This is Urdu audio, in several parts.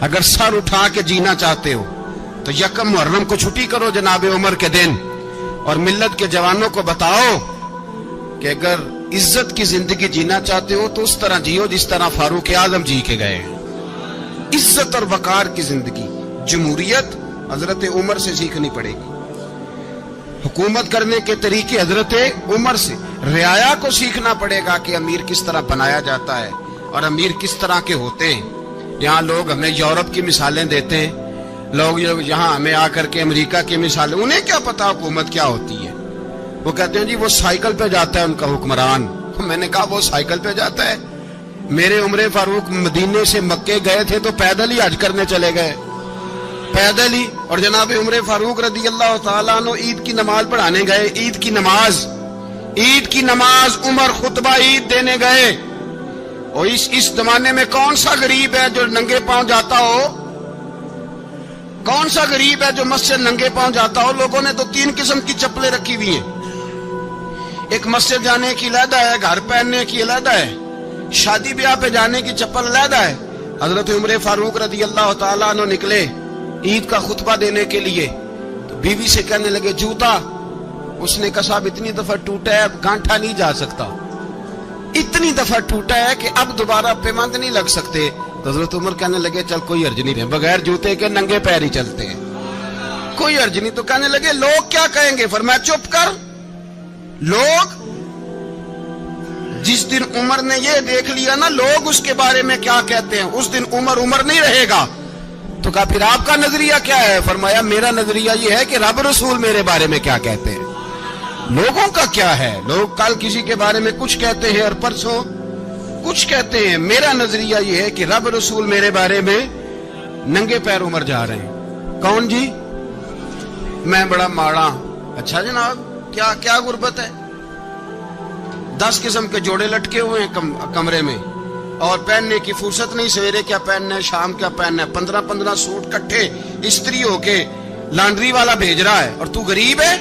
اگر سر اٹھا کے جینا چاہتے ہو تو یکم محرم کو چھٹی کرو جناب عمر کے دن، اور ملت کے جوانوں کو بتاؤ کہ اگر عزت کی زندگی جینا چاہتے ہو تو اس طرح جیو جس طرح فاروق اعظم جی کے گئے ہیں۔ عزت اور وقار کی زندگی، جمہوریت حضرت عمر سے سیکھنی پڑے گی، حکومت کرنے کے طریقے حضرت عمر سے، رعایا کو سیکھنا پڑے گا کہ امیر کس طرح بنایا جاتا ہے اور امیر کس طرح کے ہوتے ہیں۔ یہاں لوگ ہمیں یورپ کی مثالیں دیتے ہیں، لوگ یہاں ہمیں آ کر کے امریکہ کی مثالیں، انہیں کیا پتا حکومت کیا ہوتی ہے؟ وہ کہتے ہیں جی وہ سائیکل پہ جاتا ہے ان کا حکمران۔ میں نے کہا وہ سائیکل پہ جاتا ہے؟ میرے عمر فاروق مدینے سے مکے گئے تھے تو پیدل ہی حج کرنے چلے گئے، پیدل ہی۔ اور جناب عمر فاروق رضی اللہ تعالیٰ عنہ عید کی نماز پڑھانے گئے، عید کی نماز عمر خطبہ عید دینے گئے۔ اور اس زمانے میں کون سا غریب ہے جو ننگے پاؤں جاتا ہو؟ کون سا غریب ہے جو مسجد ننگے پاؤں جاتا ہو؟ لوگوں نے تو 3 قسم کی چپلیں رکھی ہوئی ہیں، ایک مسجد جانے کی علیحدہ ہے، گھر پہننے کی علیحدہ ہے، شادی بیاہ پہ جانے کی چپل علیحدہ ہے۔ حضرت عمر فاروق رضی اللہ تعالیٰ عنہ نکلے عید کا خطبہ دینے کے لیے، تو بیوی سے کہنے لگے جوتا۔ اس نے کہا صاحب اتنی دفعہ ٹوٹا ہے اب گانٹھا نہیں جا سکتا، اتنی دفعہ ٹوٹا ہے کہ اب دوبارہ پیمند نہیں لگ سکتے۔ تو حضرت عمر کہنے لگے چل کوئی حرج نہیں ہے، بغیر جوتے کے ننگے پیر ہی چلتے ہیں، کوئی حرج نہیں۔ تو کہنے لگے لوگ کیا کہیں گے؟ فرمایا چپ کر، لوگ جس دن عمر نے یہ دیکھ لیا نا لوگ اس کے بارے میں کیا کہتے ہیں، اس دن عمر نہیں رہے گا۔ تو کہا پھر آپ کا نظریہ کیا ہے؟ فرمایا میرا نظریہ یہ ہے کہ رب رسول میرے بارے میں کیا کہتے ہیں، لوگوں کا کیا ہے؟ لوگ کل کسی کے بارے میں کچھ کہتے ہیں اور پرسوں کچھ کہتے ہیں، میرا نظریہ یہ ہے کہ رب رسول میرے بارے میں ننگے پیر عمر جا رہے ہیں۔ کون جی؟ میں بڑا ماڑا۔ اچھا جناب کیا غربت ہے؟ 10 قسم کے جوڑے لٹکے ہوئے ہیں کمرے میں، اور پہننے کی فرصت نہیں، سویرے کیا پہننا ہے شام کیا پہننا ہے، 15 سوٹ کٹھے استری ہو کے لانڈری والا بھیج رہا ہے، اور تو غریب ہے،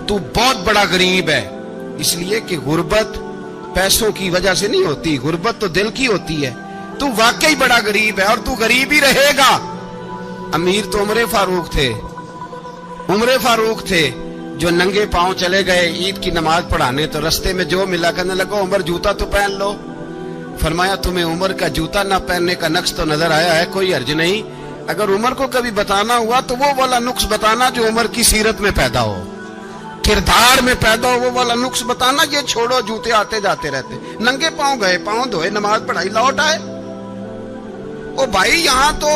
تو بہت بڑا غریب ہے۔ اس لیے کہ غربت پیسوں کی وجہ سے نہیں ہوتی، غربت تو دل کی ہوتی ہے۔ تو واقعی بڑا غریب ہے اور تو غریب ہی رہے گا۔ امیر تو عمر فاروق تھے جو ننگے پاؤں چلے گئے عید کی نماز پڑھانے، تو رستے میں جو ملا کہنے لگا عمر جوتا تو پہن لو۔ فرمایا تمہیں عمر کا جوتا نہ پہننے کا نقص تو نظر آیا ہے، کوئی حرج نہیں، اگر عمر کو کبھی بتانا ہوا تو وہ والا نقص بتانا جو عمر کی سیرت میں پیدا ہو، کردار میں پیدا ہو، وہ والا نقص بتانا، یہ چھوڑو جوتے آتے جاتے رہتے۔ ننگے پاؤں گئے، پاؤں دھوئے، نماز پڑھائی، لوٹ آئے۔ او بھائی یہاں تو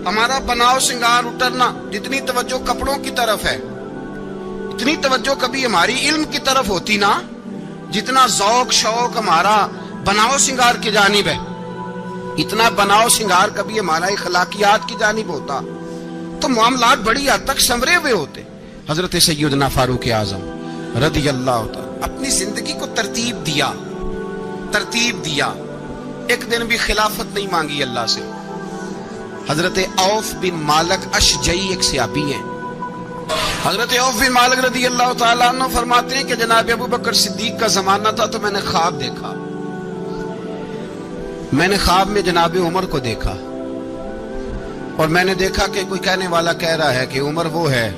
ہمارا بناؤ سنگار اترنا، جتنی توجہ کپڑوں کی طرف ہے اتنی توجہ کبھی ہماری علم کی طرف ہوتی نا، جتنا ذوق شوق ہمارا بناؤ سنگار کی جانب ہے، اتنا بناؤ سنگار کبھی ہمارا اخلاقیات کی جانب ہوتا تو معاملات بڑی حد تک سنورے ہوئے ہوتے۔ حضرت سیدنا فاروق اعظم رضی اللہ تعالی اپنی زندگی کو ترتیب دیا، ایک دن بھی خلافت نہیں مانگی اللہ سے۔ حضرت عوف بن مالک اشجعی ایک صحابی ہیں، حضرت عوف بن مالک رضی اللہ تعالیٰ عنہ فرماتے ہیں کہ جناب ابو بکر صدیق کا زمانہ تھا تو میں نے خواب دیکھا، میں نے خواب میں جناب عمر کو دیکھا، اور میں نے دیکھا کہ کوئی کہنے والا کہہ رہا ہے کہ عمر وہ ہے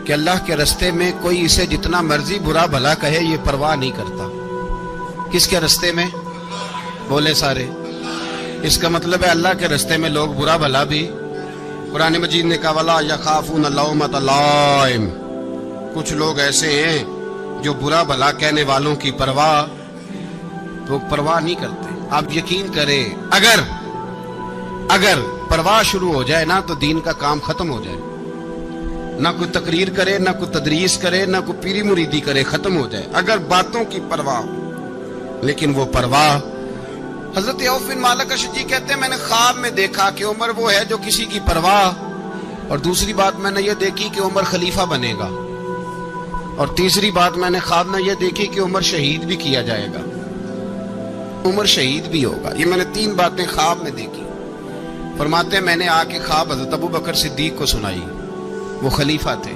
کہ اللہ کے رستے میں کوئی اسے جتنا مرضی برا بھلا کہے یہ پرواہ نہیں کرتا۔ کس کے رستے میں؟ بولے سارے۔ اس کا مطلب ہے اللہ کے رستے میں لوگ برا بھلا بھی، قرآن مجید نے کہا وَلَا يَخَافُونَ لَوْمَةَ لَائِمٍ، کچھ لوگ ایسے ہیں جو برا بھلا کہنے والوں کی پرواہ نہیں کرتے۔ آپ یقین کریں اگر پرواہ شروع ہو جائے نا تو دین کا کام ختم ہو جائے، نہ کوئی تقریر کرے، نہ کوئی تدریس کرے، نہ کوئی پیری مریدی کرے، ختم ہو جائے اگر باتوں کی پرواہ ہو۔ لیکن وہ پرواہ، حضرت عوف بن مالک اشجعی کہتے ہیں میں نے خواب میں دیکھا کہ عمر وہ ہے جو کسی کی پرواہ، اور دوسری بات میں نے یہ دیکھی کہ عمر خلیفہ بنے گا، اور تیسری بات میں نے خواب میں یہ دیکھی کہ عمر شہید بھی کیا جائے گا، عمر شہید بھی ہوگا۔ یہ میں نے 3 باتیں خواب میں دیکھی۔ فرماتے ہیں میں نے آ کے خواب حضرت ابو بکر صدیق کو سنائی، وہ خلیفہ تھے۔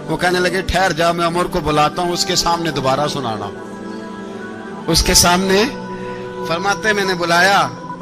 وہ کہنے لگے ٹھہر جا، میں عمر کو بلاتا ہوں، اس کے سامنے دوبارہ سنانا، اس کے سامنے۔ فرماتے ہیں میں نے بلایا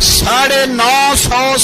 950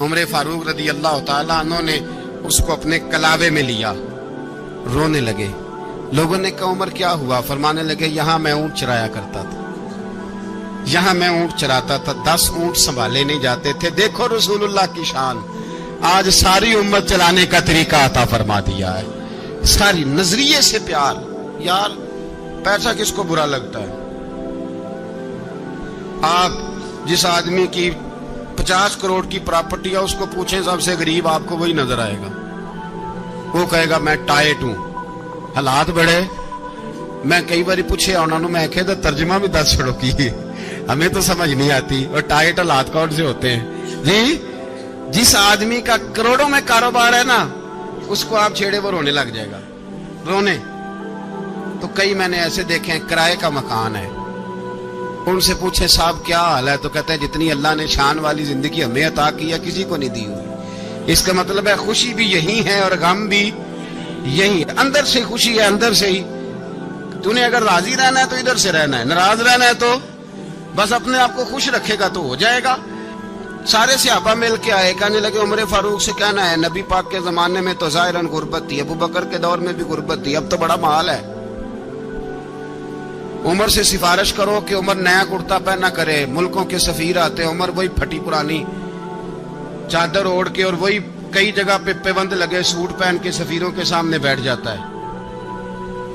عمر فاروق رضی اللہ تعالیٰ عنہ نے اس کو اپنے کلاوے میں لیا، رونے لگے۔ لوگوں نے کہا عمر کیا ہوا؟ فرمانے لگے یہاں میں اونٹ چرایا کرتا تھا، یہاں میں اونٹ چراتا تھا، 10 اونٹ سنبھالے نہیں جاتے تھے۔ دیکھو رسول اللہ کی شان، آج ساری امت چلانے کا طریقہ عطا فرما دیا ہے، ساری نظریے سے پیار۔ یار پیسہ کس کو برا لگتا ہے؟ آپ جس آدمی کی 50 کروڑ کی پراپرٹی ہے اس کو پوچھیں سب سے غریب، آپ کو وہی نظر آئے گا۔ وہ کہے گا میں ٹائٹ ہوں، حالات بڑے۔ میں کئی باری پوچھے انہوں نے، میں کہتا ترجمہ بھی 10 چھڑوں کی، ہمیں تو سمجھ نہیں آتی، اور ٹائٹ حالات کون سے ہوتے ہیں جی؟ جس آدمی کا کروڑوں میں کاروبار ہے نا، اس کو آپ چھیڑے وہ رونے لگ جائے گا، رونے۔ تو کئی میں نے ایسے دیکھے ہیں کرائے کا مکان ہے، ان سے پوچھے صاحب کیا حال ہے، تو کہتے ہیں جتنی اللہ نے شان والی زندگی ہمیں عطا کی ہے کسی کو نہیں دی ہوئی۔ اس کا مطلب ہے خوشی بھی یہی ہے اور غم بھی یہی ہے، اندر سے خوشی ہے، اندر سے ہی۔ تو نے اگر راضی رہنا ہے تو ادھر سے رہنا ہے، ناراض رہنا ہے تو بس اپنے آپ کو خوش رکھے گا تو ہو جائے گا۔ سارے صحابہ مل کے آئے، کہنے لگے عمر فاروق سے کہنا ہے نبی پاک کے زمانے میں تو ظاہراً غربت تھی، ابو بکر کے دور میں بھی غربت تھی، اب تو بڑا مال ہے، عمر سے سفارش کرو کہ عمر نیا کرتا پہنا کرے۔ ملکوں کے سفیر آتے ہیں، عمر وہی پھٹی پرانی چادر اوڑھ کے اور وہی کئی جگہ پہ پیوند لگے سوٹ پہن کے سفیروں کے سامنے بیٹھ جاتا ہے۔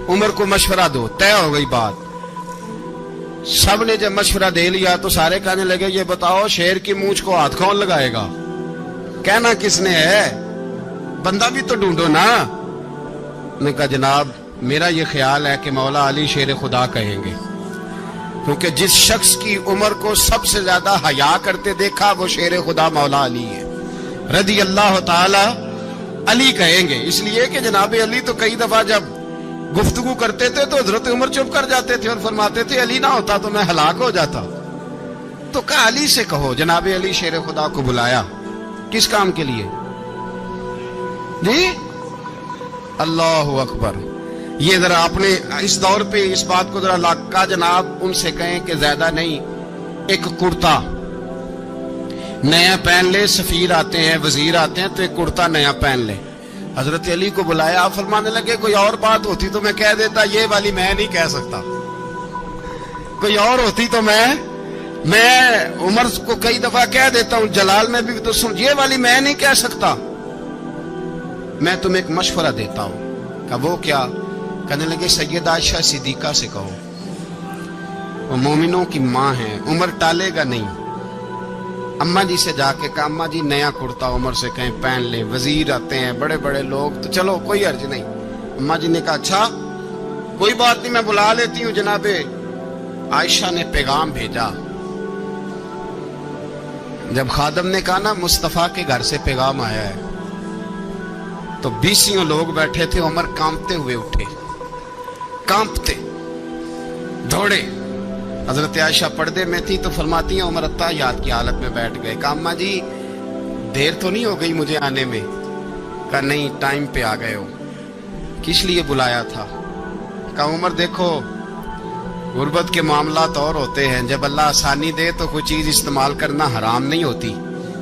عمر کو مشورہ دو، طے ہو گئی بات۔ سب نے جب مشورہ دے لیا تو سارے کہنے لگے یہ بتاؤ شیر کی مونچھ کو ہاتھ کون لگائے گا؟ کہنا کس نے ہے؟ بندہ بھی تو ڈھونڈو نا۔ نے کہا جناب میرا یہ خیال ہے کہ مولا علی شیر خدا کہیں گے، کیونکہ جس شخص کی عمر کو سب سے زیادہ حیا کرتے دیکھا وہ شیر خدا مولا علی ہے رضی اللہ تعالی علی کہیں گے۔ اس لیے کہ جناب علی تو کئی دفعہ جب گفتگو کرتے تھے تو حضرت عمر چپ کر جاتے تھے اور فرماتے تھے علی نہ ہوتا تو میں ہلاک ہو جاتا۔ تو کہا علی سے کہو۔ جناب علی شیر خدا کو بلایا، کس کام کے لیے جی؟ اللہ اکبر۔ یہ ذرا آپ نے اس دور پہ اس بات کو ذرا لاکا جناب ان سے کہیں کہ زیادہ نہیں، ایک کرتا نیا پہن لے، سفیر آتے ہیں وزیر آتے ہیں تو ایک کرتا نیا پہن لے۔ حضرت علی کو بلایا، آپ فرمانے لگے کوئی اور بات ہوتی تو میں کہہ دیتا، یہ والی میں نہیں کہہ سکتا، کوئی اور ہوتی تو میں عمر کو کئی دفعہ کہہ دیتا ہوں، جلال میں بھی تو سن، یہ والی میں نہیں کہہ سکتا، میں تمہیں ایک مشورہ دیتا ہوں۔ کہ وہ کیا؟ کہنے لگے سید عائشہ صدیقہ سے کہو، وہ مومنوں کی ماں ہیں، عمر ٹالے گا نہیں۔ اماں جی سے جا کے کہا اماں جی نیا کرتا عمر سے کہیں پہن لے، وزیر آتے ہیں بڑے بڑے لوگ تو چلو کوئی عرض نہیں۔ اماں جی نے کہا اچھا کوئی بات نہیں میں بلا لیتی ہوں۔ جناب عائشہ نے پیغام بھیجا، جب خادم نے کہا نا مصطفیٰ کے گھر سے پیغام آیا ہے تو 20 لوگ بیٹھے تھے، عمر کانپتے ہوئے اٹھے، کانپتے دوڑے۔ حضرت عائشہ پردے میں تھی تو فرماتی ہیں عمر اتحیات کی حالت میں بیٹھ گئے۔ کہا اماں جی دیر تو نہیں ہو گئی مجھے آنے میں؟ کہا نہیں ٹائم پہ آ گئے ہو، کس لیے بلایا تھا؟ کہا عمر دیکھو غربت کے معاملات اور ہوتے ہیں، جب اللہ آسانی دے تو کوئی چیز استعمال کرنا حرام نہیں ہوتی،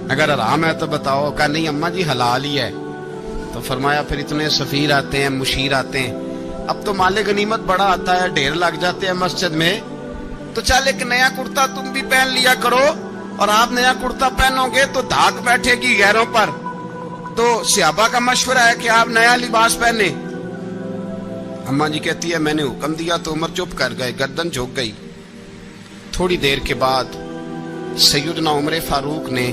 اگر حرام ہے تو بتاؤ۔ کہا نہیں اماں جی حلال ہی ہے۔ تو فرمایا پھر اتنے سفیر آتے ہیں مشیر آتے ہیں، اب تو مال غنیمت بڑا آتا ہے، ڈھیر لگ جاتے ہیں مسجد میں، تو چل ایک نیا کرتا تم بھی پہن لیا کرو، اور آپ نیا کرتا پہنو گے تو دھاک بیٹھے گی غیروں پر۔ تو صحابہ کا مشورہ ہے کہ آپ نیا لباس پہنے۔ اماں جی کہتی ہے میں نے حکم دیا تو عمر چپ کر گئے، گردن جھک گئی۔ تھوڑی دیر کے بعد سیدنا عمر فاروق نے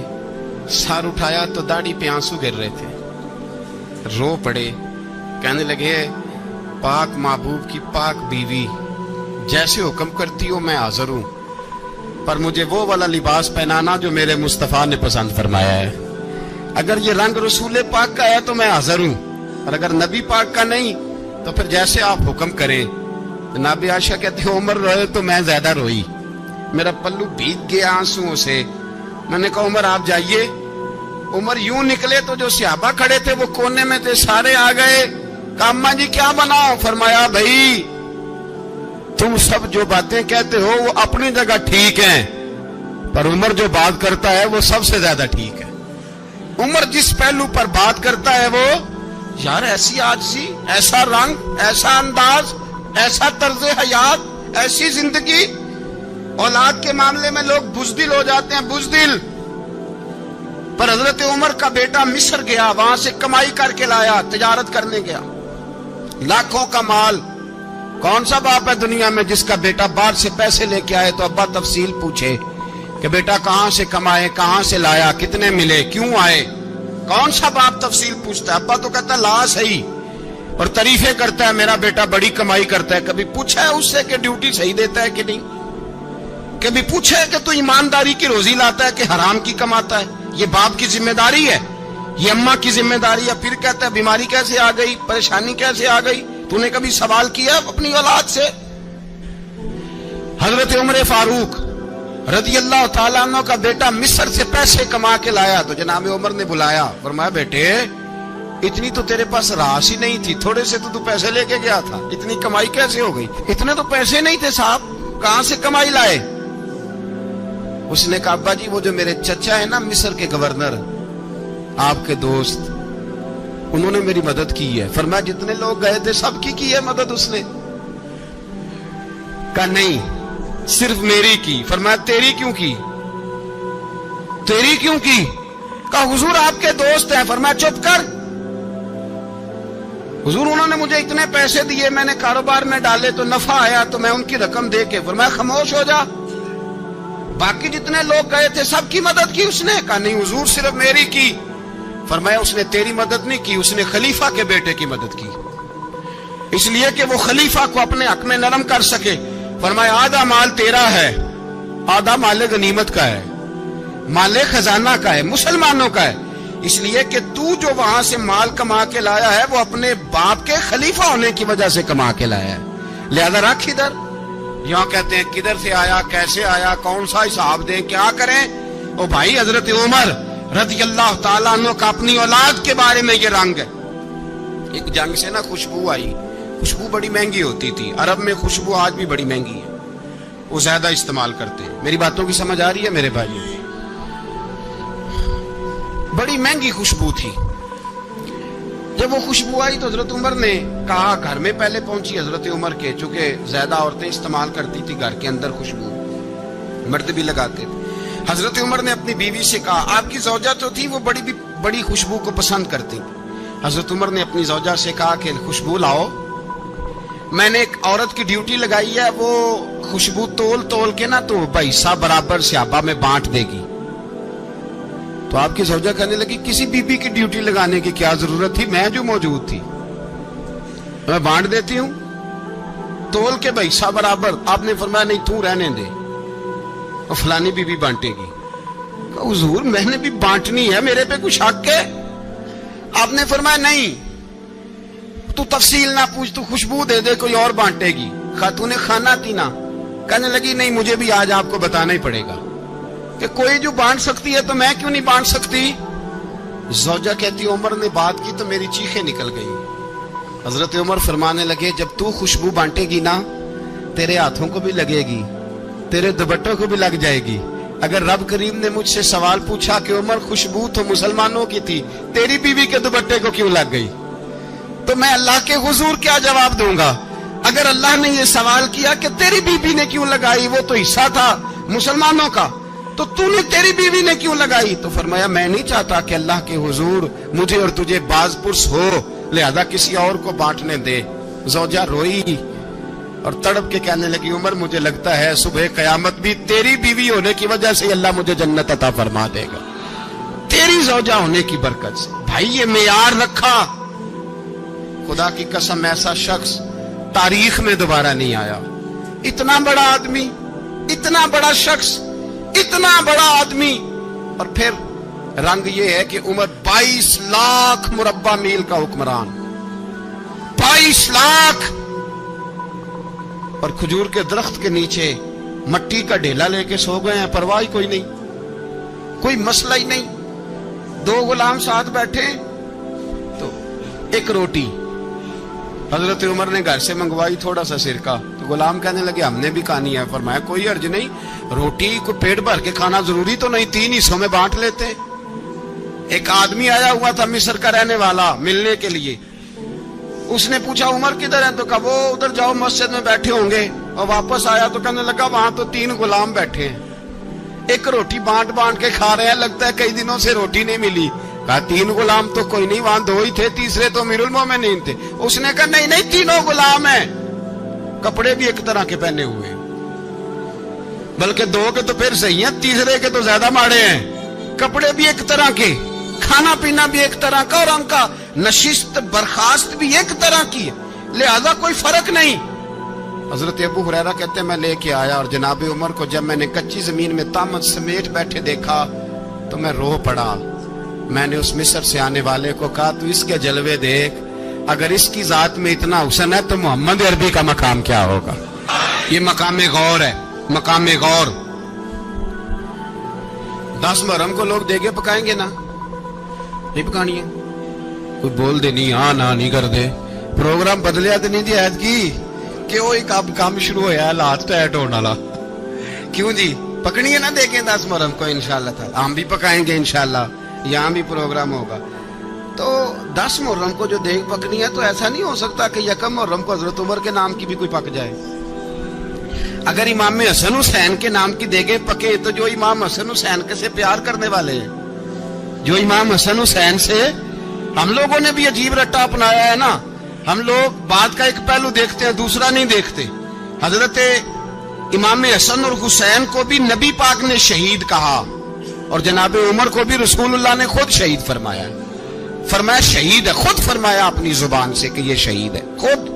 سر اٹھایا تو داڑھی پہ آنسو گر رہے تھے، رو پڑے، کہنے لگے پاک محبوب کی پاک بیوی جیسے حکم کرتی ہو میں حاضر ہوں، پر مجھے وہ والا لباس پہنانا جو میرے مصطفیٰ نے پسند فرمایا ہے، اگر یہ رنگ رسول پاک کا ہے تو میں حاضر ہوں، اور اگر نبی پاک کا نہیں تو پھر جیسے آپ حکم کریں۔ جناب عائشہ کہتے ہیں عمر روئے تو میں زیادہ روئی، میرا پلو بھیگ گیا آنسوؤں سے۔ میں نے کہا عمر آپ جائیے۔ عمر یوں نکلے تو جو صحابہ کھڑے تھے وہ کونے میں تھے، سارے آ گئے۔ کہا اماں جی کیا بناؤ؟ فرمایا بھائی تم سب جو باتیں کہتے ہو وہ اپنی جگہ ٹھیک ہیں، پر عمر جو بات کرتا ہے وہ سب سے زیادہ ٹھیک ہے۔ عمر جس پہلو پر بات کرتا ہے وہ یار ایسی عاجزی، ایسا رنگ، ایسا انداز، ایسا طرز حیات، ایسی زندگی. اولاد کے معاملے میں لوگ بزدل ہو جاتے ہیں، بزدل. پر حضرت عمر کا بیٹا مصر گیا، وہاں سے کمائی کر کے لایا، تجارت کرنے گیا، لاکھوں کا مال. کون سا باپ ہے دنیا میں جس کا بیٹا باہر سے پیسے لے کے آئے تو ابا تفصیل پوچھے کہ بیٹا کہاں سے کمائے، کہاں سے لایا، کتنے ملے، کیوں آئے؟ کون سا باپ تفصیل پوچھتا ہے؟ ابا تو کہتا ہے لا صحیح، اور تعریفیں کرتا ہے میرا بیٹا بڑی کمائی کرتا ہے. کبھی پوچھا ہے اس سے کہ ڈیوٹی صحیح دیتا ہے کہ نہیں؟ کبھی پوچھا ہے کہ تو ایمانداری کی روزی لاتا ہے کہ حرام کی کماتا ہے؟ یہ باپ کی ذمہ داری ہے، یہ اماں کی ذمہ داری ہے. پھر کہتا ہے بیماری کیسے آ گئی، پریشانی کیسے آ گئی؟ تو نے کبھی سوال کیا اپنی اولاد سے؟ حضرت عمر فاروق رضی اللہ تعالیٰ عنہ کا بیٹا مصر سے پیسے کما کے لایا تو جناب عمر نے بلایا، فرمایا بیٹے اتنی تو تیرے پاس راس ہی نہیں تھی، تھوڑے سے تو پیسے لے کے گیا تھا، اتنی کمائی کیسے ہو گئی؟ اتنے تو پیسے نہیں تھے صاحب، کہاں سے کمائی لائے؟ اس نے کہا ابا جی وہ جو میرے چچا ہے نا مصر کے گورنر، آپ کے دوست، انہوں نے میری مدد کی ہے. فرمایا جتنے لوگ گئے تھے سب کی ہے مدد اس نے؟ کہا نہیں صرف میری کی. فرمایا تیری کیوں کی؟ تیری کیوں کی؟ کہا حضور آپ کے دوست ہیں. فرمایا چپ کر حضور انہوں نے مجھے اتنے پیسے دیے، میں نے کاروبار میں ڈالے تو نفع آیا تو میں ان کی رقم دے کے. فرمایا خاموش ہو جا، باقی جتنے لوگ گئے تھے سب کی مدد کی اس نے؟ کہا نہیں حضور صرف میری کی. فرمایا اس نے تیری مدد نہیں کی، اس نے خلیفہ کے بیٹے کی مدد کی، اس لیے کہ وہ خلیفہ کو اپنے حق میں نرم کر سکے. فرمایا آدھا مال تیرا ہے، آدھا مال غنیمت کا ہے، مال خزانہ کا ہے، مسلمانوں کا ہے، اس لیے کہ تو جو وہاں سے مال کما کے لایا ہے وہ اپنے باپ کے خلیفہ ہونے کی وجہ سے کما کے لایا ہے، لہذا رکھ ادھر. یہاں کہتے ہیں کدھر سے آیا، کیسے آیا، کون سا حساب دیں، کیا کریں؟ او بھائی حضرت عمر رضی اللہ تعالیٰ عنہ کا اپنی اولاد کے بارے میں یہ رنگ ہے. ایک جنگ سے نا خوشبو آئی، خوشبو بڑی مہنگی ہوتی تھی، عرب میں خوشبو آج بھی بڑی مہنگی ہے، وہ زیادہ استعمال کرتے ہیں. میری باتوں کی سمجھ آ رہی ہے میرے بھائیوں؟ بڑی مہنگی خوشبو تھی. جب وہ خوشبو آئی تو حضرت عمر نے کہا، گھر میں پہلے پہنچی حضرت عمر کے، چونکہ زیادہ عورتیں استعمال کرتی تھی گھر کے اندر خوشبو، مرد بھی لگاتے تھے. حضرت عمر نے اپنی بیوی سے کہا، آپ کی زوجہ تو تھی وہ بڑی خوشبو کو پسند کرتی. حضرت عمر نے اپنی زوجہ سے کہا کہ خوشبو لاؤ، میں نے ایک عورت کی ڈیوٹی لگائی ہے، وہ خوشبو تول کے نا تو حصہ برابر صحابہ میں بانٹ دے گی. تو آپ کی زوجہ کہنے لگی کسی بی بی کی ڈیوٹی لگانے کی کیا ضرورت تھی، میں جو موجود تھی میں بانٹ دیتی ہوں تول کے حصہ برابر. آپ نے فرمایا نہیں تو رہنے دے، فلانی بی بی بانٹے گی. حضور میں نے بھی بانٹنی ہے، میرے پہ کچھ حق ہے؟ آپ نے فرمایا نہیں تو تفصیل نہ پوچھ، تو خوشبو دے دے، کوئی اور بانٹے گی. خاتون خانہ تھی نا، کہنے لگی نہیں مجھے بھی آج آپ کو بتانا ہی پڑے گا کہ کوئی جو بانٹ سکتی ہے تو میں کیوں نہیں بانٹ سکتی؟ زوجہ کہتی عمر نے بات کی تو میری چیخیں نکل گئی. حضرت عمر فرمانے لگے جب تو خوشبو بانٹے گی نا تیرے ہاتھوں کو بھی لگے گی، تیرے دوپٹوں کو بھی لگ جائے گی. اگر رب کریم نے مجھ سے سوال پوچھا کہ عمر خوشبو تو مسلمانوں کی تھی، تیری بیوی کے دوپٹے کو کیوں لگ گئی، تو میں اللہ کے حضور کیا جواب دوں گا؟ اگر اللہ نے یہ سوال کیا کہ تیری بیوی نے کیوں لگائی، وہ تو حصہ تھا مسلمانوں کا، تو نے تیری بیوی نے کیوں لگائی؟ تو فرمایا میں نہیں چاہتا کہ اللہ کے حضور مجھے اور تجھے باز پرس ہو، لہذا کسی اور کو بانٹنے دے. زوجہ روئی اور تڑپ کے کہنے لگی عمر مجھے لگتا ہے صبح قیامت بھی تیری بیوی ہونے کی وجہ سے اللہ مجھے جنت عطا فرما دے گا، تیری زوجہ ہونے کی برکت سے. بھائی یہ معیار رکھا، خدا کی قسم ایسا شخص تاریخ میں دوبارہ نہیں آیا. اتنا بڑا آدمی، اتنا بڑا شخص، اتنا بڑا آدمی، اور پھر رنگ یہ ہے کہ عمر 22 لاکھ مربع میل کا حکمران، 22 لاکھ، اور کھجور کے درخت کے نیچے مٹی کا ڈھیلا لے کے سو گئے ہیں، پرواہ کوئی نہیں، کوئی مسئلہ ہی نہیں. 2 غلام ساتھ بیٹھے تو ایک روٹی حضرت عمر نے گھر سے منگوائی، تھوڑا سا سرکہ، تو غلام کہنے لگے ہم نے بھی کھانی ہے. فرمایا کوئی حرج نہیں، روٹی کو پیٹ بھر کے کھانا ضروری تو نہیں، 3 حصوں میں بانٹ لیتے. ایک آدمی آیا ہوا تھا مصر کا رہنے والا ملنے کے لیے. اس نے پوچھا عمر کدھر ہے؟ تو کہا وہ ادھر جاؤ مسجد میں بیٹھے ہوں گے. اور واپس آیا تو کہنے لگا وہاں تو 3 غلام بیٹھے ہیں, ایک روٹی بانٹ بانٹ کے کھا رہے ہیں, لگتا ہے کئی دنوں سے روٹی نہیں ملی. کہا 3 غلام تو کوئی نہیں, وہاں 2 ہی تھے, تیسرے تو امیر المومنین تھے. اس نے کہا نہیں نہیں 3 غلام ہیں, کپڑے بھی ایک طرح کے پہنے ہوئے, بلکہ 2 کے تو پھر صحیح ہیں, تیسرے کے تو زیادہ ماڑے ہیں. کپڑے بھی ایک طرح کے, کھانا پینا بھی ایک طرح کا, اور ان کا نشست برخاست بھی ایک طرح کی ہے, لہذا کوئی فرق نہیں. حضرت ابو ہریرہ کہتے ہیں میں لے کے آیا, اور جناب عمر کو جب میں نے کچی زمین میں تامت سمیٹ بیٹھے دیکھا تو میں رو پڑا. میں نے اس مصر سے آنے والے کو کہا تو اس کے جلوے دیکھ, اگر اس کی ذات میں اتنا حسن ہے تو محمد عربی کا مقام کیا ہوگا. یہ مقام غور ہے, مقام غور. 10 محرم کو لوگ دیگے پکائیں گے نا, نہیں پکانی ہے, کوئی بول دے نہیں, ہاں نہ نہیں کر دے, پروگرام بدلیا تو نہیں دی عید کی کہ وہ ایک اب کام شروع ہویا ہے لات ٹائٹ ہونے والا. کیوں جی, پکنی ہے نا دیکھیں 10 محرم کو انشاءاللہ تعالی, ہم بھی پکائیں گے انشاءاللہ, یہاں بھی پروگرام ہوگا. تو 10 محرم کو جو دیگ پکنی ہے تو ایسا نہیں ہو سکتا کہ 1 محرم کو حضرت عمر کے نام کی بھی کوئی پک جائے. اگر امام حسن حسین کے نام کی دیگیں پکے تو جو امام حسن حسین کے سے پیار کرنے والے ہیں, جو امام حسن حسین سے, ہم لوگوں نے بھی عجیب رٹا اپنایا ہے نا, ہم لوگ بات کا ایک پہلو دیکھتے ہیں دوسرا نہیں دیکھتے. حضرت امام حسن اور حسین کو بھی نبی پاک نے شہید کہا, اور جناب عمر کو بھی رسول اللہ نے خود شہید فرمایا. فرمایا شہید ہے, خود فرمایا اپنی زبان سے کہ یہ شہید ہے, خود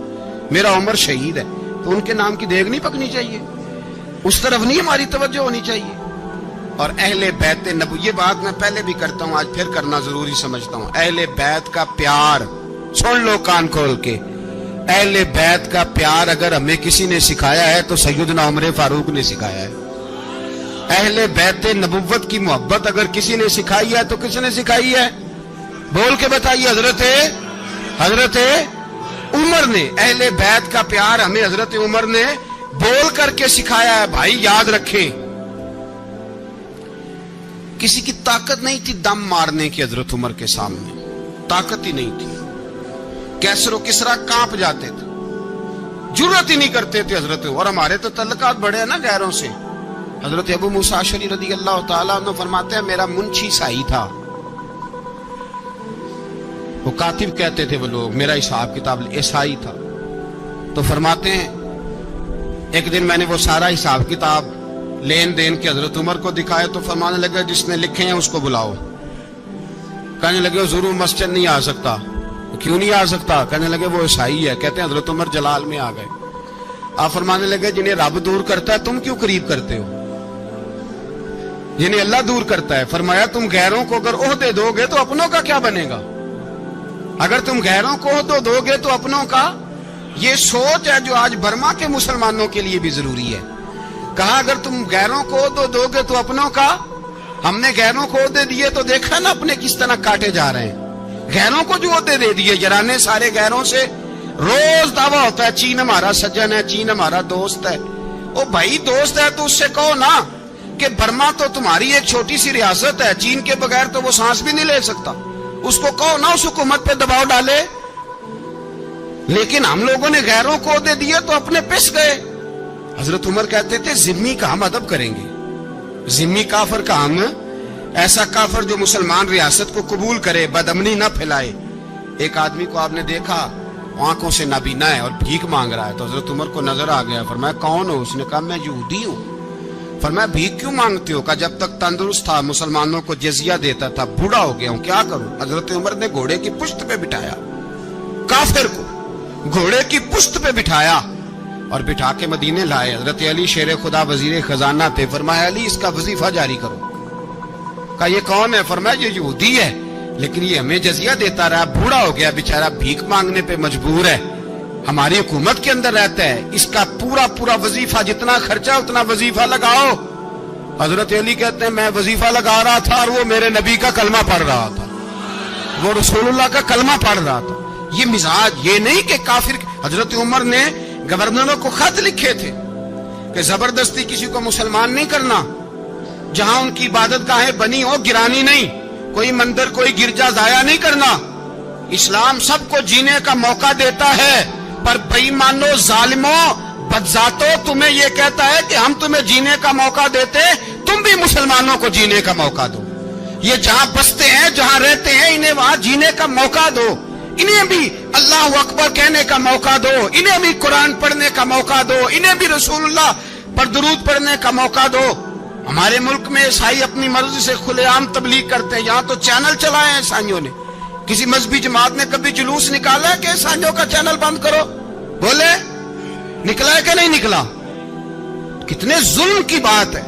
میرا عمر شہید ہے. تو ان کے نام کی دیگ نہیں پکنی چاہیے, اس طرف نہیں ہماری توجہ ہونی چاہیے. اور اہل بیت نبو, یہ بات میں پہلے بھی کرتا ہوں, آج پھر کرنا ضروری سمجھتا ہوں. اہل بیت کا پیار سن لو کان کھول کے, اہل بیت کا پیار اگر ہمیں کسی نے سکھایا ہے تو سیدنا عمر فاروق نے سکھایا ہے. اہل بیت نبوت کی محبت اگر کسی نے سکھائی ہے تو کس نے سکھائی ہے؟ بول کے بتائیے. حضرت عمر نے. اہل بیت کا پیار ہمیں حضرت عمر نے بول کر کے سکھایا ہے. بھائی یاد رکھیں, کسی کی طاقت نہیں تھی دم مارنے کی حضرت عمر کے سامنے, طاقت ہی نہیں تھی. کیسر و کسرا کانپ جاتے تھے, جرأت ہی نہیں کرتے تھے حضرت. اور ہمارے تو تعلقات بڑے ہیں نا غیروں سے. حضرت ابو موسیٰ اشعری رضی اللہ تعالیٰ عنہ فرماتے ہیں میرا منشی سائی تھا, وہ کاتب کہتے تھے وہ لوگ, میرا حساب کتاب عیسائی تھا. تو فرماتے ہیں ایک دن میں نے وہ سارا حساب کتاب لین دین کے حضرت عمر کو دکھایا تو فرمانے لگا جس نے لکھے ہیں اس کو بلاؤ. کہنے لگے ضرور مسجد نہیں آ سکتا. کیوں نہیں آ سکتا؟ کہنے لگے وہ عیسائی ہے. کہتے ہیں حضرت عمر جلال میں آ گئے. آپ فرمانے لگے جنہیں رب دور کرتا ہے تم کیوں قریب کرتے ہو؟ جنہیں اللہ دور کرتا ہے. فرمایا تم غیروں کو اگر عہدے دو گے تو اپنوں کا کیا بنے گا؟ اگر تم غیروں کو عہدہ دو گے تو اپنوں کا. یہ سوچ ہے جو آج برما کے مسلمانوں کے لیے بھی ضروری ہے. کہا اگر تم غیروں کو عہدہ دو گے تو اپنوں کا. ہم نے غیروں کو عہدے دیے تو دیکھا نا اپنے کس طرح کاٹے جا رہے ہیں. غیروں کو جو عہدے دے دیے جرانے سارے غیروں سے. روز دعویٰ ہوتا ہے چین ہمارا سجن ہے, چین ہمارا دوست ہے. او بھائی دوست ہے تو اس سے کہو نا کہ برما تو تمہاری ایک چھوٹی سی ریاست ہے, چین کے بغیر تو وہ سانس بھی نہیں لے سکتا. اس کو کہو نا اس حکومت پہ دباؤ ڈالے. لیکن ہم لوگوں نے غیروں کو عہدے دیے تو اپنے پس گئے. حضرت عمر کہتے تھے ذمی کا ہم ادب کریں گے, ذمی کافر کا ہم, ایسا کافر جو مسلمان ریاست کو قبول کرے, بدامنی نہ پھیلائے. ایک آدمی کو آپ نے دیکھا آنکھوں سے نابینا ہے اور بھیک مانگ رہا ہے, تو حضرت عمر کو نظر آ گیا. فرمایا کون ہو؟ اس نے کہا میں یہودی ہوں. فرمایا بھیک کیوں مانگتے ہو؟ کہا جب تک تندرست تھا مسلمانوں کو جزیہ دیتا تھا, بوڑھا ہو گیا ہوں کیا کروں. حضرت عمر نے گھوڑے کی پشت پہ بٹھایا, کافر کو گھوڑے کی پشت پہ بٹھایا اور بٹھا کے مدینے لائے. حضرت علی شیر خدا وزیر خزانہ تھے. فرمایا علی اس کا وظیفہ جاری کرو. کہا یہ کون ہے؟ فرمایا یہ یہودی ہے لیکن یہ ہمیں جزیہ دیتا رہا, بوڑھا ہو گیا بیچارہ, بھیک مانگنے پہ مجبور ہے, ہماری حکومت کے اندر رہتا ہے, اس کا پورا وظیفہ جتنا خرچہ اتنا وظیفہ لگاؤ. حضرت علی کہتے ہیں میں وظیفہ لگا رہا تھا اور وہ میرے نبی کا کلمہ پڑھ رہا تھا, وہ رسول اللہ کا کلمہ پڑھ رہا تھا. یہ مزاج, یہ نہیں کہ کافر. حضرت عمر نے گورنروں کو خط لکھے تھے کہ زبردستی کسی کو مسلمان نہیں کرنا, جہاں ان کی عبادت گاہیں بنی ہو گرانی نہیں. کوئی مندر کوئی گرجا ضائع نہیں کرنا. اسلام سب کو جینے کا موقع دیتا ہے, پر بے ایمانو ظالموں بدذاتوں تمہیں یہ کہتا ہے کہ ہم تمہیں جینے کا موقع دیتے, تم بھی مسلمانوں کو جینے کا موقع دو. یہ جہاں بستے ہیں جہاں رہتے ہیں انہیں وہاں جینے کا موقع دو, انہیں بھی اللہ اکبر کہنے کا موقع دو, انہیں بھی قرآن پڑھنے کا موقع دو, انہیں بھی رسول اللہ پر درود پڑھنے کا موقع دو. ہمارے ملک میں عیسائی اپنی مرضی سے کھلے عام تبلیغ کرتے ہیں. یہاں تو چینل چلائے ہیں عیسائیوں نے. کسی مذہبی جماعت نے کبھی جلوس نکالا ہے کہ عیسائیوں کا چینل بند کرو؟ بولے نکلا ہے کہ نہیں نکلا؟ کتنے ظلم کی بات ہے.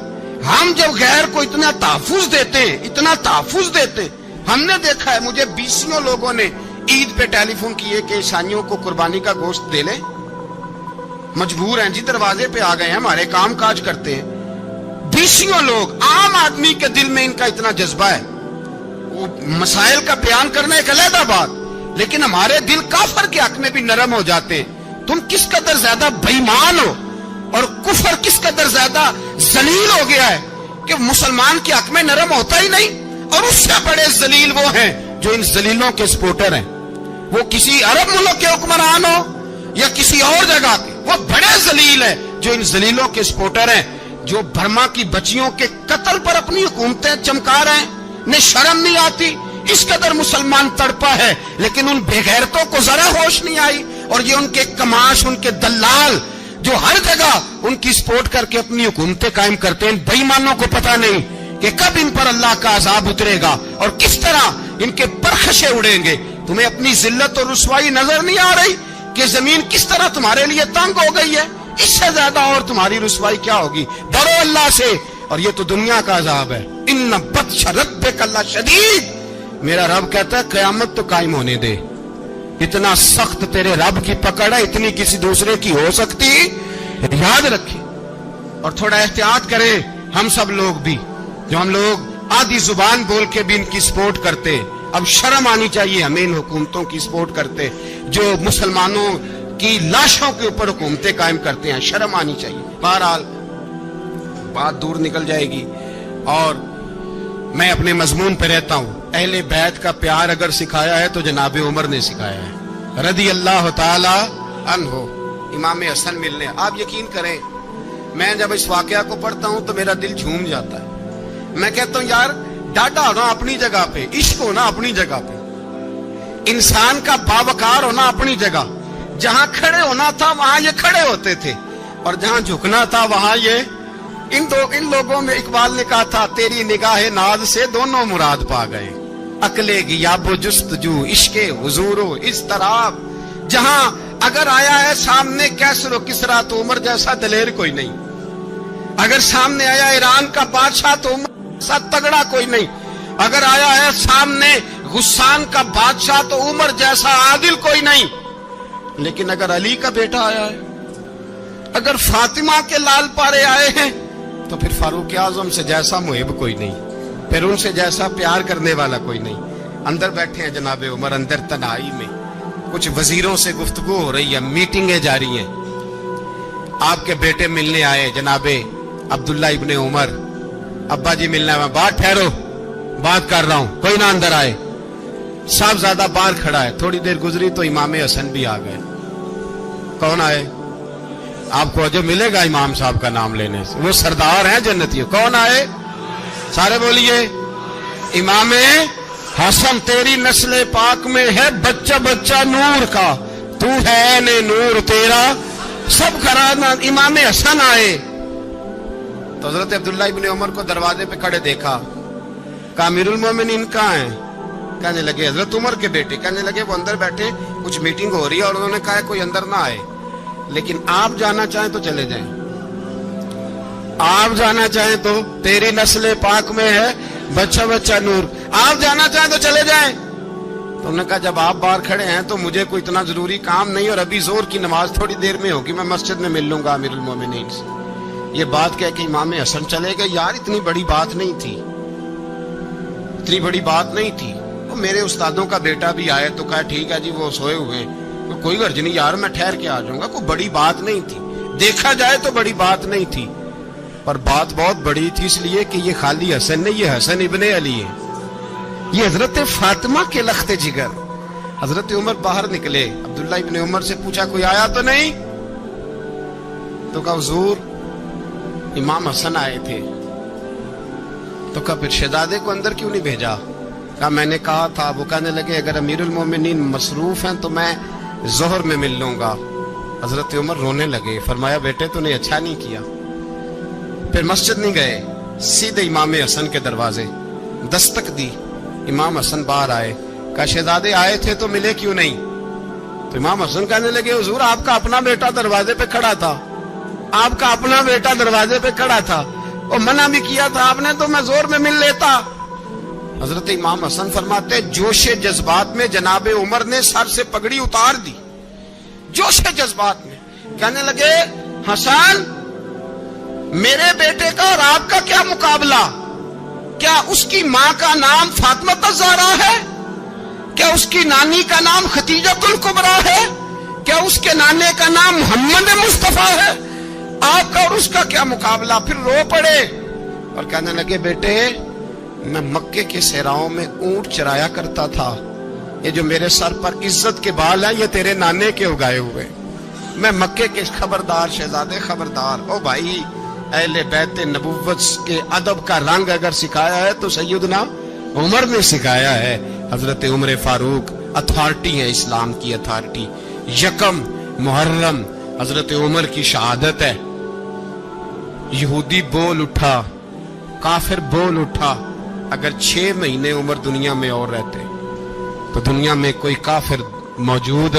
ہم جب غیر کو اتنا تحفظ دیتے ہیں, اتنا تحفظ دیتے ہیں. ہم نے دیکھا ہے, مجھے 20 لوگوں نے عید پہ ٹیلی فون کیے کہ عیسائیوں کو قربانی کا گوشت دے لیں, مجبور ہیں جی, دروازے پہ آ گئے ہیں, ہمارے کام کاج کرتے ہیں. 20 لوگ, عام آدمی کے دل میں ان کا اتنا جذبہ ہے. وہ مسائل کا بیان کرنا ایک علیحدہ بات, لیکن ہمارے دل کافر کے حق میں بھی نرم ہو جاتے ہیں. تم کس قدر زیادہ بے ایمان ہو اور کفر کس قدر زیادہ ذلیل ہو گیا ہے کہ مسلمان کے حق میں نرم ہوتا ہی نہیں. اور اس سے بڑے ذلیل وہ ہیں جو ان ذلیلوں کے سپورٹر ہیں. وہ کسی عرب ملک کے حکمران ہو یا کسی اور جگہ کے, وہ بڑے ذلیل ہیں جو ان ذلیلوں کے سپورٹر ہیں, جو برما کی بچیوں کے قتل پر اپنی حکومتیں چمکا رہے ہیں. انہیں شرم نہیں آتی. اس قدر مسلمان تڑپا ہے, لیکن ان بے غیرتوں کو ذرا ہوش نہیں آئی. اور یہ ان کے کماش, ان کے دلال جو ہر جگہ ان کی سپورٹ کر کے اپنی حکومتیں قائم کرتے ہیں, بے ایمانوں کو پتہ نہیں کہ کب ان پر اللہ کا عذاب اترے گا اور کس طرح ان کے پرخشے اڑیں گے. تمہیں اپنی ذلت اور رسوائی نظر نہیں آ رہی کہ زمین کس طرح تمہارے لیے تنگ ہو گئی ہے؟ اس سے زیادہ اور تمہاری رسوائی کیا ہوگی؟ ڈرو اللہ سے. اور یہ تو دنیا کا عذاب ہے. ان بطش ربک لشدید, میرا رب کہتا ہے قیامت تو قائم ہونے دے. اتنا سخت تیرے رب کی پکڑ ہے, اتنی کسی دوسرے کی ہو سکتی؟ یاد رکھیں اور تھوڑا احتیاط کریں. ہم سب لوگ بھی, جو ہم لوگ آدھی زبان بول کے بھی ان کی سپورٹ کرتے, اب شرم آنی چاہیے ہمیں ان حکومتوں کی سپورٹ کرتے جو مسلمانوں کی لاشوں کے اوپر حکومتیں قائم کرتے ہیں. شرم آنی چاہیے. بہرحال بات دور نکل جائے گی اور میں اپنے مضمون پہ رہتا ہوں. اہل بیت کا پیار اگر سکھایا ہے تو جناب عمر نے سکھایا ہے رضی اللہ تعالی عنہ. امام حسن ملنے, آپ یقین کریں میں جب اس واقعہ کو پڑھتا ہوں تو میرا دل جھوم جاتا ہے. میں کہتا ہوں یار, ڈاڈا ہونا اپنی جگہ پہ, عشق ہونا اپنی جگہ پہ, انسان کا باوقار ہونا اپنی جگہ. جہاں کھڑے ہونا تھا وہاں یہ کھڑے ہوتے تھے, اور جہاں جھکنا تھا وہاں یہ. ان لوگوں میں اقبال نے کہا تھا تیری نگاہ ناز سے دونوں مراد پا گئے, عقل غیاب و جستجو, عشق حضور و اضطراب. جہاں اگر آیا ہے سامنے کیسر و کسرا تو عمر جیسا دلیر کوئی نہیں. اگر سامنے آیا ایران کا بادشاہ تو عمر جیسا تگڑا کوئی نہیں. اگر آیا ہے سامنے غسان کا بادشاہ تو عمر جیسا عادل کوئی نہیں. لیکن اگر علی کا بیٹا آیا ہے, اگر فاطمہ کے لال پارے آئے ہیں, تو پھر فاروق اعظم سے جیسا محب کوئی نہیں, پھر ان سے جیسا پیار کرنے والا کوئی نہیں. اندر بیٹھے ہیں جناب عمر, اندر تنہائی میں کچھ وزیروں سے گفتگو ہو رہی ہے, میٹنگیں جاری ہیں. آپ کے بیٹے ملنے آئے جناب عبداللہ ابن عمر. ابا جی ملنا ہے. بات ٹھہرو, بات کر رہا ہوں, کوئی نہ اندر آئے. صاحب زیادہ باہر کھڑا ہے. تھوڑی دیر گزری تو امام حسن بھی آ گئے. کون آئے؟ آپ کو جو ملے گا امام صاحب کا نام لینے سے, وہ سردار ہیں جنتیوں. کون آئے؟ سارے بولیے. امام حسن, تیری نسل پاک میں ہے بچہ بچہ نور کا, تو ہے نے نور تیرا سب کرانا. امام حسن آئے تو حضرت عبداللہ ابن عمر کو دروازے پہ کھڑے دیکھا. کہا امیر المومنین کہاں ہیں؟ کہنے لگے حضرت عمر کے بیٹے. کہنے لگے وہ اندر بیٹھے, کچھ میٹنگ ہو رہی ہے, اور انہوں نے کہا کوئی اندر نہ آئے, لیکن آپ جانا چاہیں تو چلے جائیں. آپ جانا چاہیں تو, تیری نسل پاک میں ہے بچہ بچہ نور, آپ جانا چاہیں تو چلے جائیں. تو انہوں نے کہا جب آپ باہر کھڑے ہیں تو مجھے کوئی اتنا ضروری کام نہیں, اور ابھی زور کی نماز تھوڑی دیر میں ہوگی, میں مسجد میں مل لوں گا امیر المومنین سے. یہ بات کہہ کہ امام حسن چلے گئے. یار اتنی بڑی بات نہیں تھی, اتنی بڑی بات نہیں تھی. وہ میرے استادوں کا بیٹا بھی آئے تو کہا ٹھیک ہے جی وہ سوئے ہوئے ہیں, کوئی غرض نہیں یار, میں ٹھہر کے آ جاؤں گا. کوئی بڑی بات نہیں تھی, دیکھا جائے تو بڑی بات نہیں تھی, پر بات بہت بڑی تھی اس لیے کہ یہ خالی حسن نہیں, یہ حسن ابن علی ہے. یہ حضرت فاطمہ کے لخت جگر. حضرت عمر باہر نکلے, عبداللہ ابن عمر سے پوچھا کوئی آیا تو نہیں؟ تو کہا حضور امام حسن آئے تھے. تو کہا پھر شہزادے کو اندر کیوں نہیں بھیجا؟ کہا میں نے کہا تھا. وہ کہنے لگے اگر امیر المومنین مصروف ہیں تو میں ظہر میں مل لوں گا. حضرت عمر رونے لگے, فرمایا بیٹے تو نے اچھا نہیں کیا. پھر مسجد نہیں گئے, سیدھے امام حسن کے دروازے دستک دی. امام حسن باہر آئے, کہا شہزادے آئے تھے تو ملے کیوں نہیں؟ تو امام حسن کہنے لگے حضور آپ کا اپنا بیٹا دروازے پہ کھڑا تھا, آپ کا اپنا بیٹا دروازے پہ کھڑا تھا, اور منع بھی کیا تھا آپ نے تو میں زور میں مل لیتا. حضرت امام حسن فرماتے جوش جذبات میں جناب عمر نے سر سے پگڑی اتار دی. جوش جذبات میں کہنے لگے حسن میرے بیٹے کا اور آپ کا کیا مقابلہ؟ کیا اس کی ماں کا نام فاطمہ الزہرا ہے؟ کیا اس کی نانی کا نام خدیجۃ الکبریٰ ہے؟ کیا اس کے نانے کا نام محمد مصطفیٰ ہے؟ آپ کا اور اس کا کیا مقابلہ؟ پھر رو پڑے اور کہنے لگے بیٹے میں مکے کے صحراؤں میں اونٹ چرایا کرتا تھا, یہ جو میرے سر پر عزت کے بال ہیں یہ تیرے نانے کے اگائے ہوئے. میں مکے کے خبردار شہزادے خبردار. او بھائی اہل بیت نبوت کے ادب کا رنگ اگر سکھایا ہے تو سیدنا عمر نے سکھایا ہے. حضرت عمر فاروق اتھارٹی ہے, اسلام کی اتھارٹی. یکم محرم حضرت عمر کی شہادت ہے. یہودی بول اٹھا, کافر بول اٹھا. اگر 6 مہینے عمر دنیا میں اور رہتے تو دنیا میں کوئی کافر موجود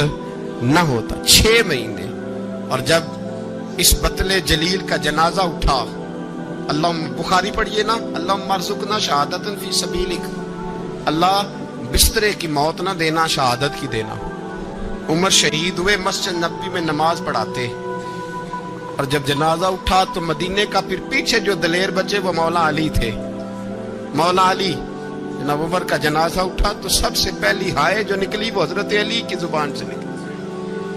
نہ ہوتا. 6 مہینے. اور جب اس بطل جلیل کا جنازہ اٹھا, اللہ بخاری پڑھیے نا, اللہ مرزقنا شہادت فی سبیلک, اللہ بسترے کی موت نہ دینا شہادت کی دینا. عمر شہید ہوئے, مسجد نبوی میں نماز پڑھاتے, اور جب جنازہ اٹھا تو مدینے کا پھر پیچھے جو دلیر بچے وہ مولا علی تھے. مولا علی جناب عمر کا جنازہ اٹھا تو سب سے پہلی ہائے جو نکلی وہ حضرت علی کی زبان سے نکلی,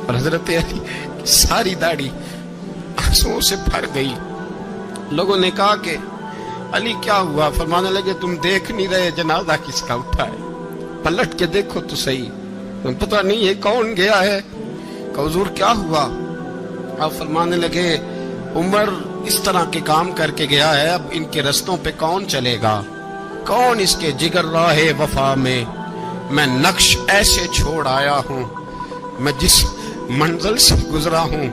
اور حضرت علی کی ساری داڑھی آنسوؤں سے بھر گئی. لوگوں نے کہا کہ علی کیا ہوا؟ فرمانے لگے تم دیکھ نہیں رہے جنازہ کس کا اٹھا ہے؟ پلٹ کے دیکھو تو صحیح, تم پتہ نہیں یہ کون گیا ہے؟ کہ حضور کیا ہوا؟ آپ فرمانے لگے عمر اس طرح کے کام کر کے گیا ہے, اب ان کے رستوں پہ کون چلے گا؟ کون اس کے جگر راہ وفا میں نقش ایسے چھوڑ آیا ہوں, میں جس منزل سے گزرا ہوں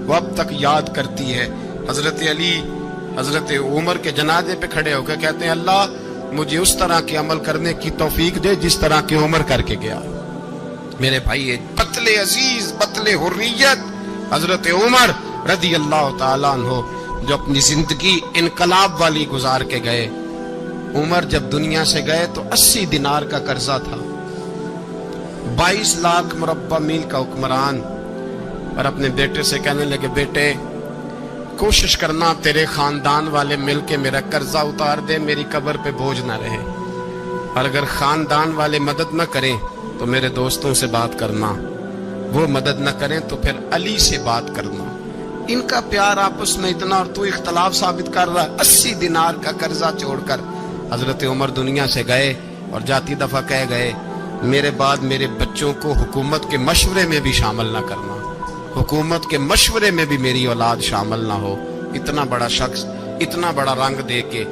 وہ اب تک یاد کرتی ہے. حضرت علی حضرت عمر کے جنازے پہ کھڑے ہو کے کہتے ہیں اللہ مجھے اس طرح کے عمل کرنے کی توفیق دے جس طرح کی عمر کر کے گیا. میرے بھائی بطل عزیز, بطل حریت حضرت عمر رضی اللہ تعالیٰ عنہ جو اپنی زندگی انقلاب والی گزار کے گئے. عمر جب دنیا سے گئے تو 80 دینار کا قرضہ تھا, 22 لاکھ مربع میل کا حکمران. اور اپنے بیٹے سے کہنے لگے بیٹے کوشش کرنا تیرے خاندان والے مل کے میرا قرضہ اتار دے, میری قبر پہ بوجھ نہ رہے, اور اگر خاندان والے مدد نہ کریں تو میرے دوستوں سے بات کرنا, وہ مدد نہ کریں تو پھر علی سے بات کرنا. ان کا پیار آپس میں اتنا, اور تو اختلاف ثابت کر رہا. 80 دینار کا قرضہ چھوڑ کر حضرت عمر دنیا سے گئے, اور جاتی دفعہ کہہ گئے میرے بعد میرے بچوں کو حکومت کے مشورے میں بھی شامل نہ کرنا, حکومت کے مشورے میں بھی میری اولاد شامل نہ ہو. اتنا بڑا شخص اتنا بڑا رنگ دے کے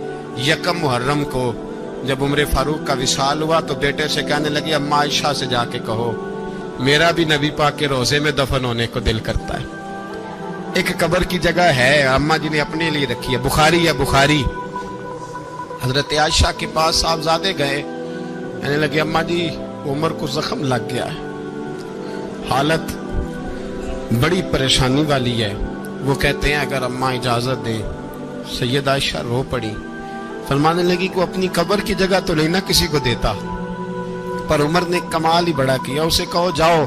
یکم محرم کو جب عمر فاروق کا وصال ہوا تو بیٹے سے کہنے لگی اماں عائشہ سے جا کے کہو میرا بھی نبی پاک کے روزے میں دفن ہونے کو دل کرتا ہے. ایک قبر کی جگہ ہے اماں جی نے اپنے لیے رکھی ہے, بخاری ہے بخاری. حضرت عائشہ کے پاس صاحبزادے گئے, کہنے لگے اماں جی عمر کو زخم لگ گیا ہے, حالت بڑی پریشانی والی ہے. وہ کہتے ہیں اگر اماں اجازت دیں. سید عائشہ رو پڑی, فرمانے لگی کو اپنی قبر کی جگہ تو نہیں نہ کسی کو دیتا, پر عمر نے کمال ہی بڑا کیا. اسے کہو جاؤ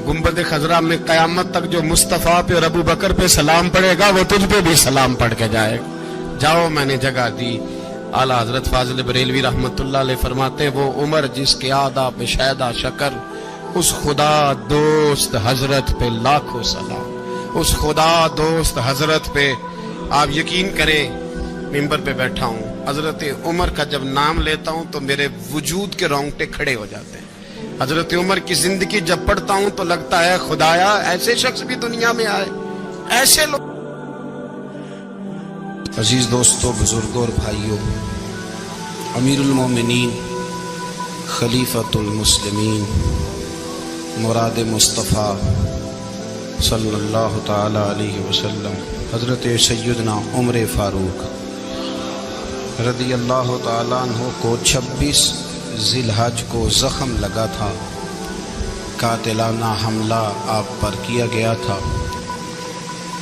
گنبد خضرا میں قیامت تک جو مصطفیٰ پہ اور ابو بکر پہ سلام پڑے گا وہ تجھ پہ بھی سلام پڑھ کے جائے. جاؤ میں نے جگہ دی. اعلیٰ حضرت فاضل بریلوی رحمت اللہ علیہ فرماتے ہیں وہ عمر جس کے آداب شیدہ شکر, اس خدا دوست حضرت پہ لاکھوں سلام. اس خدا دوست حضرت پہ آپ یقین کریں ممبر پہ بیٹھا ہوں حضرت عمر کا جب نام لیتا ہوں تو میرے وجود کے رونگٹے کھڑے ہو جاتے ہیں۔ حضرت عمر کی زندگی جب پڑھتا ہوں تو لگتا ہے خدایا ایسے شخص بھی دنیا میں آئے، ایسے لوگ۔ عزیز دوستو، بزرگوں اور بھائیوں، امیر المومنین، خلیفۃ المسلمین، مراد مصطفیٰ صلی اللہ تعالی علیہ وسلم حضرت سیدنا عمر فاروق رضی اللہ تعالیٰ عنہ کو 26 ذی الحج کو زخم لگا تھا، قاتلانہ حملہ آپ پر کیا گیا تھا،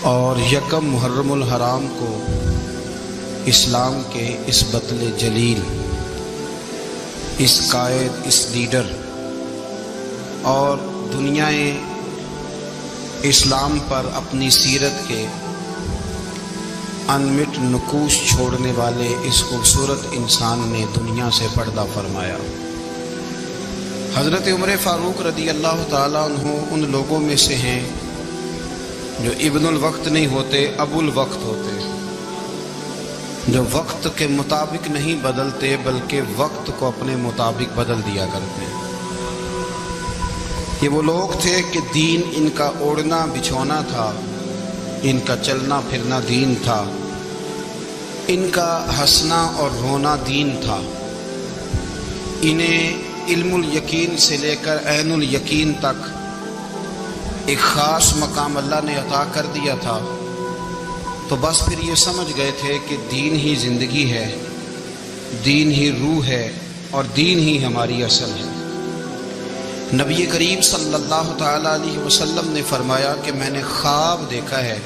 اور یکم محرم الحرام کو اسلام کے اس بطل جلیل، اس قائد، اس لیڈر اور دنیا اسلام پر اپنی سیرت کے انمٹ نقوش چھوڑنے والے اس خوبصورت انسان نے دنیا سے پردہ فرمایا۔ حضرت عمر فاروق رضی اللہ تعالیٰ عنہ ان لوگوں میں سے ہیں جو ابن الوقت نہیں ہوتے، ابو الوقت ہوتے، جو وقت کے مطابق نہیں بدلتے بلکہ وقت کو اپنے مطابق بدل دیا کرتے ہیں۔ یہ وہ لوگ تھے کہ دین ان کا اوڑھنا بچھونا تھا، ان کا چلنا پھرنا دین تھا، ان کا ہنسنا اور رونا دین تھا۔ انہیں علم الیقین سے لے کر عین الیقین تک ایک خاص مقام اللہ نے عطا کر دیا تھا، تو بس پھر یہ سمجھ گئے تھے کہ دین ہی زندگی ہے، دین ہی روح ہے، اور دین ہی ہماری اصل ہے۔ نبی کریم صلی اللہ تعالیٰ علیہ وسلم نے فرمایا کہ میں نے خواب دیکھا ہے،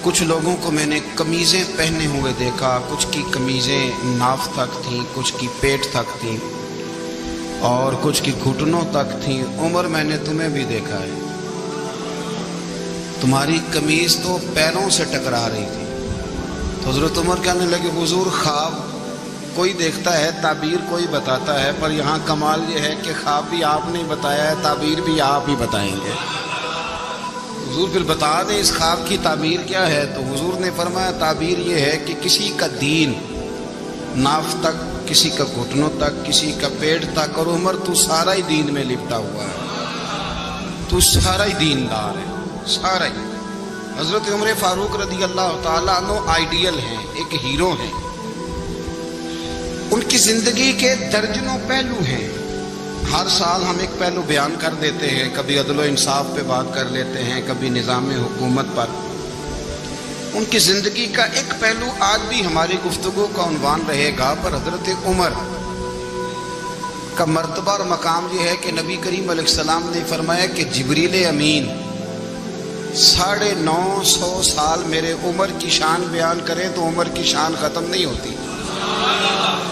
کچھ لوگوں کو میں نے قمیضیں پہنے ہوئے دیکھا، کچھ کی قمیضیں ناف تک تھیں، کچھ کی پیٹ تک تھیں، اور کچھ کی گھٹنوں تک تھیں۔ عمر میں نے تمہیں بھی دیکھا ہے، تمہاری قمیض تو پیروں سے ٹکرا رہی تھی۔ تو حضرت عمر کہنے لگے حضور خواب کوئی دیکھتا ہے، تعبیر کوئی بتاتا ہے، پر یہاں کمال یہ ہے کہ خواب بھی آپ نے بتایا ہے، تعبیر بھی آپ ہی بتائیں گے۔ حضور پھر بتا دیں اس خواب کی تعبیر کیا ہے؟ تو حضور نے فرمایا تعبیر یہ ہے کہ کسی کا دین ناف تک، کسی کا گھٹنوں تک، کسی کا پیٹ تک، اور عمر تو سارا ہی دین میں لپٹا ہوا ہے، تو سارا ہی دیندار ہے، سارا ہی۔ حضرت عمر فاروق رضی اللہ تعالیٰ عنہ آئیڈیل ہیں، ایک ہیرو ہیں۔ ان کی زندگی کے درجنوں پہلو ہیں، ہر سال ہم ایک پہلو بیان کر دیتے ہیں، کبھی عدل و انصاف پہ بات کر لیتے ہیں، کبھی نظام حکومت پر۔ ان کی زندگی کا ایک پہلو آج بھی ہماری گفتگو کا عنوان رہے گا، پر حضرت عمر کا مرتبہ اور مقام یہ ہے کہ نبی کریم علیہ السلام نے فرمایا کہ جبریل امین 950 سال میرے عمر کی شان بیان کرے تو عمر کی شان ختم نہیں ہوتی۔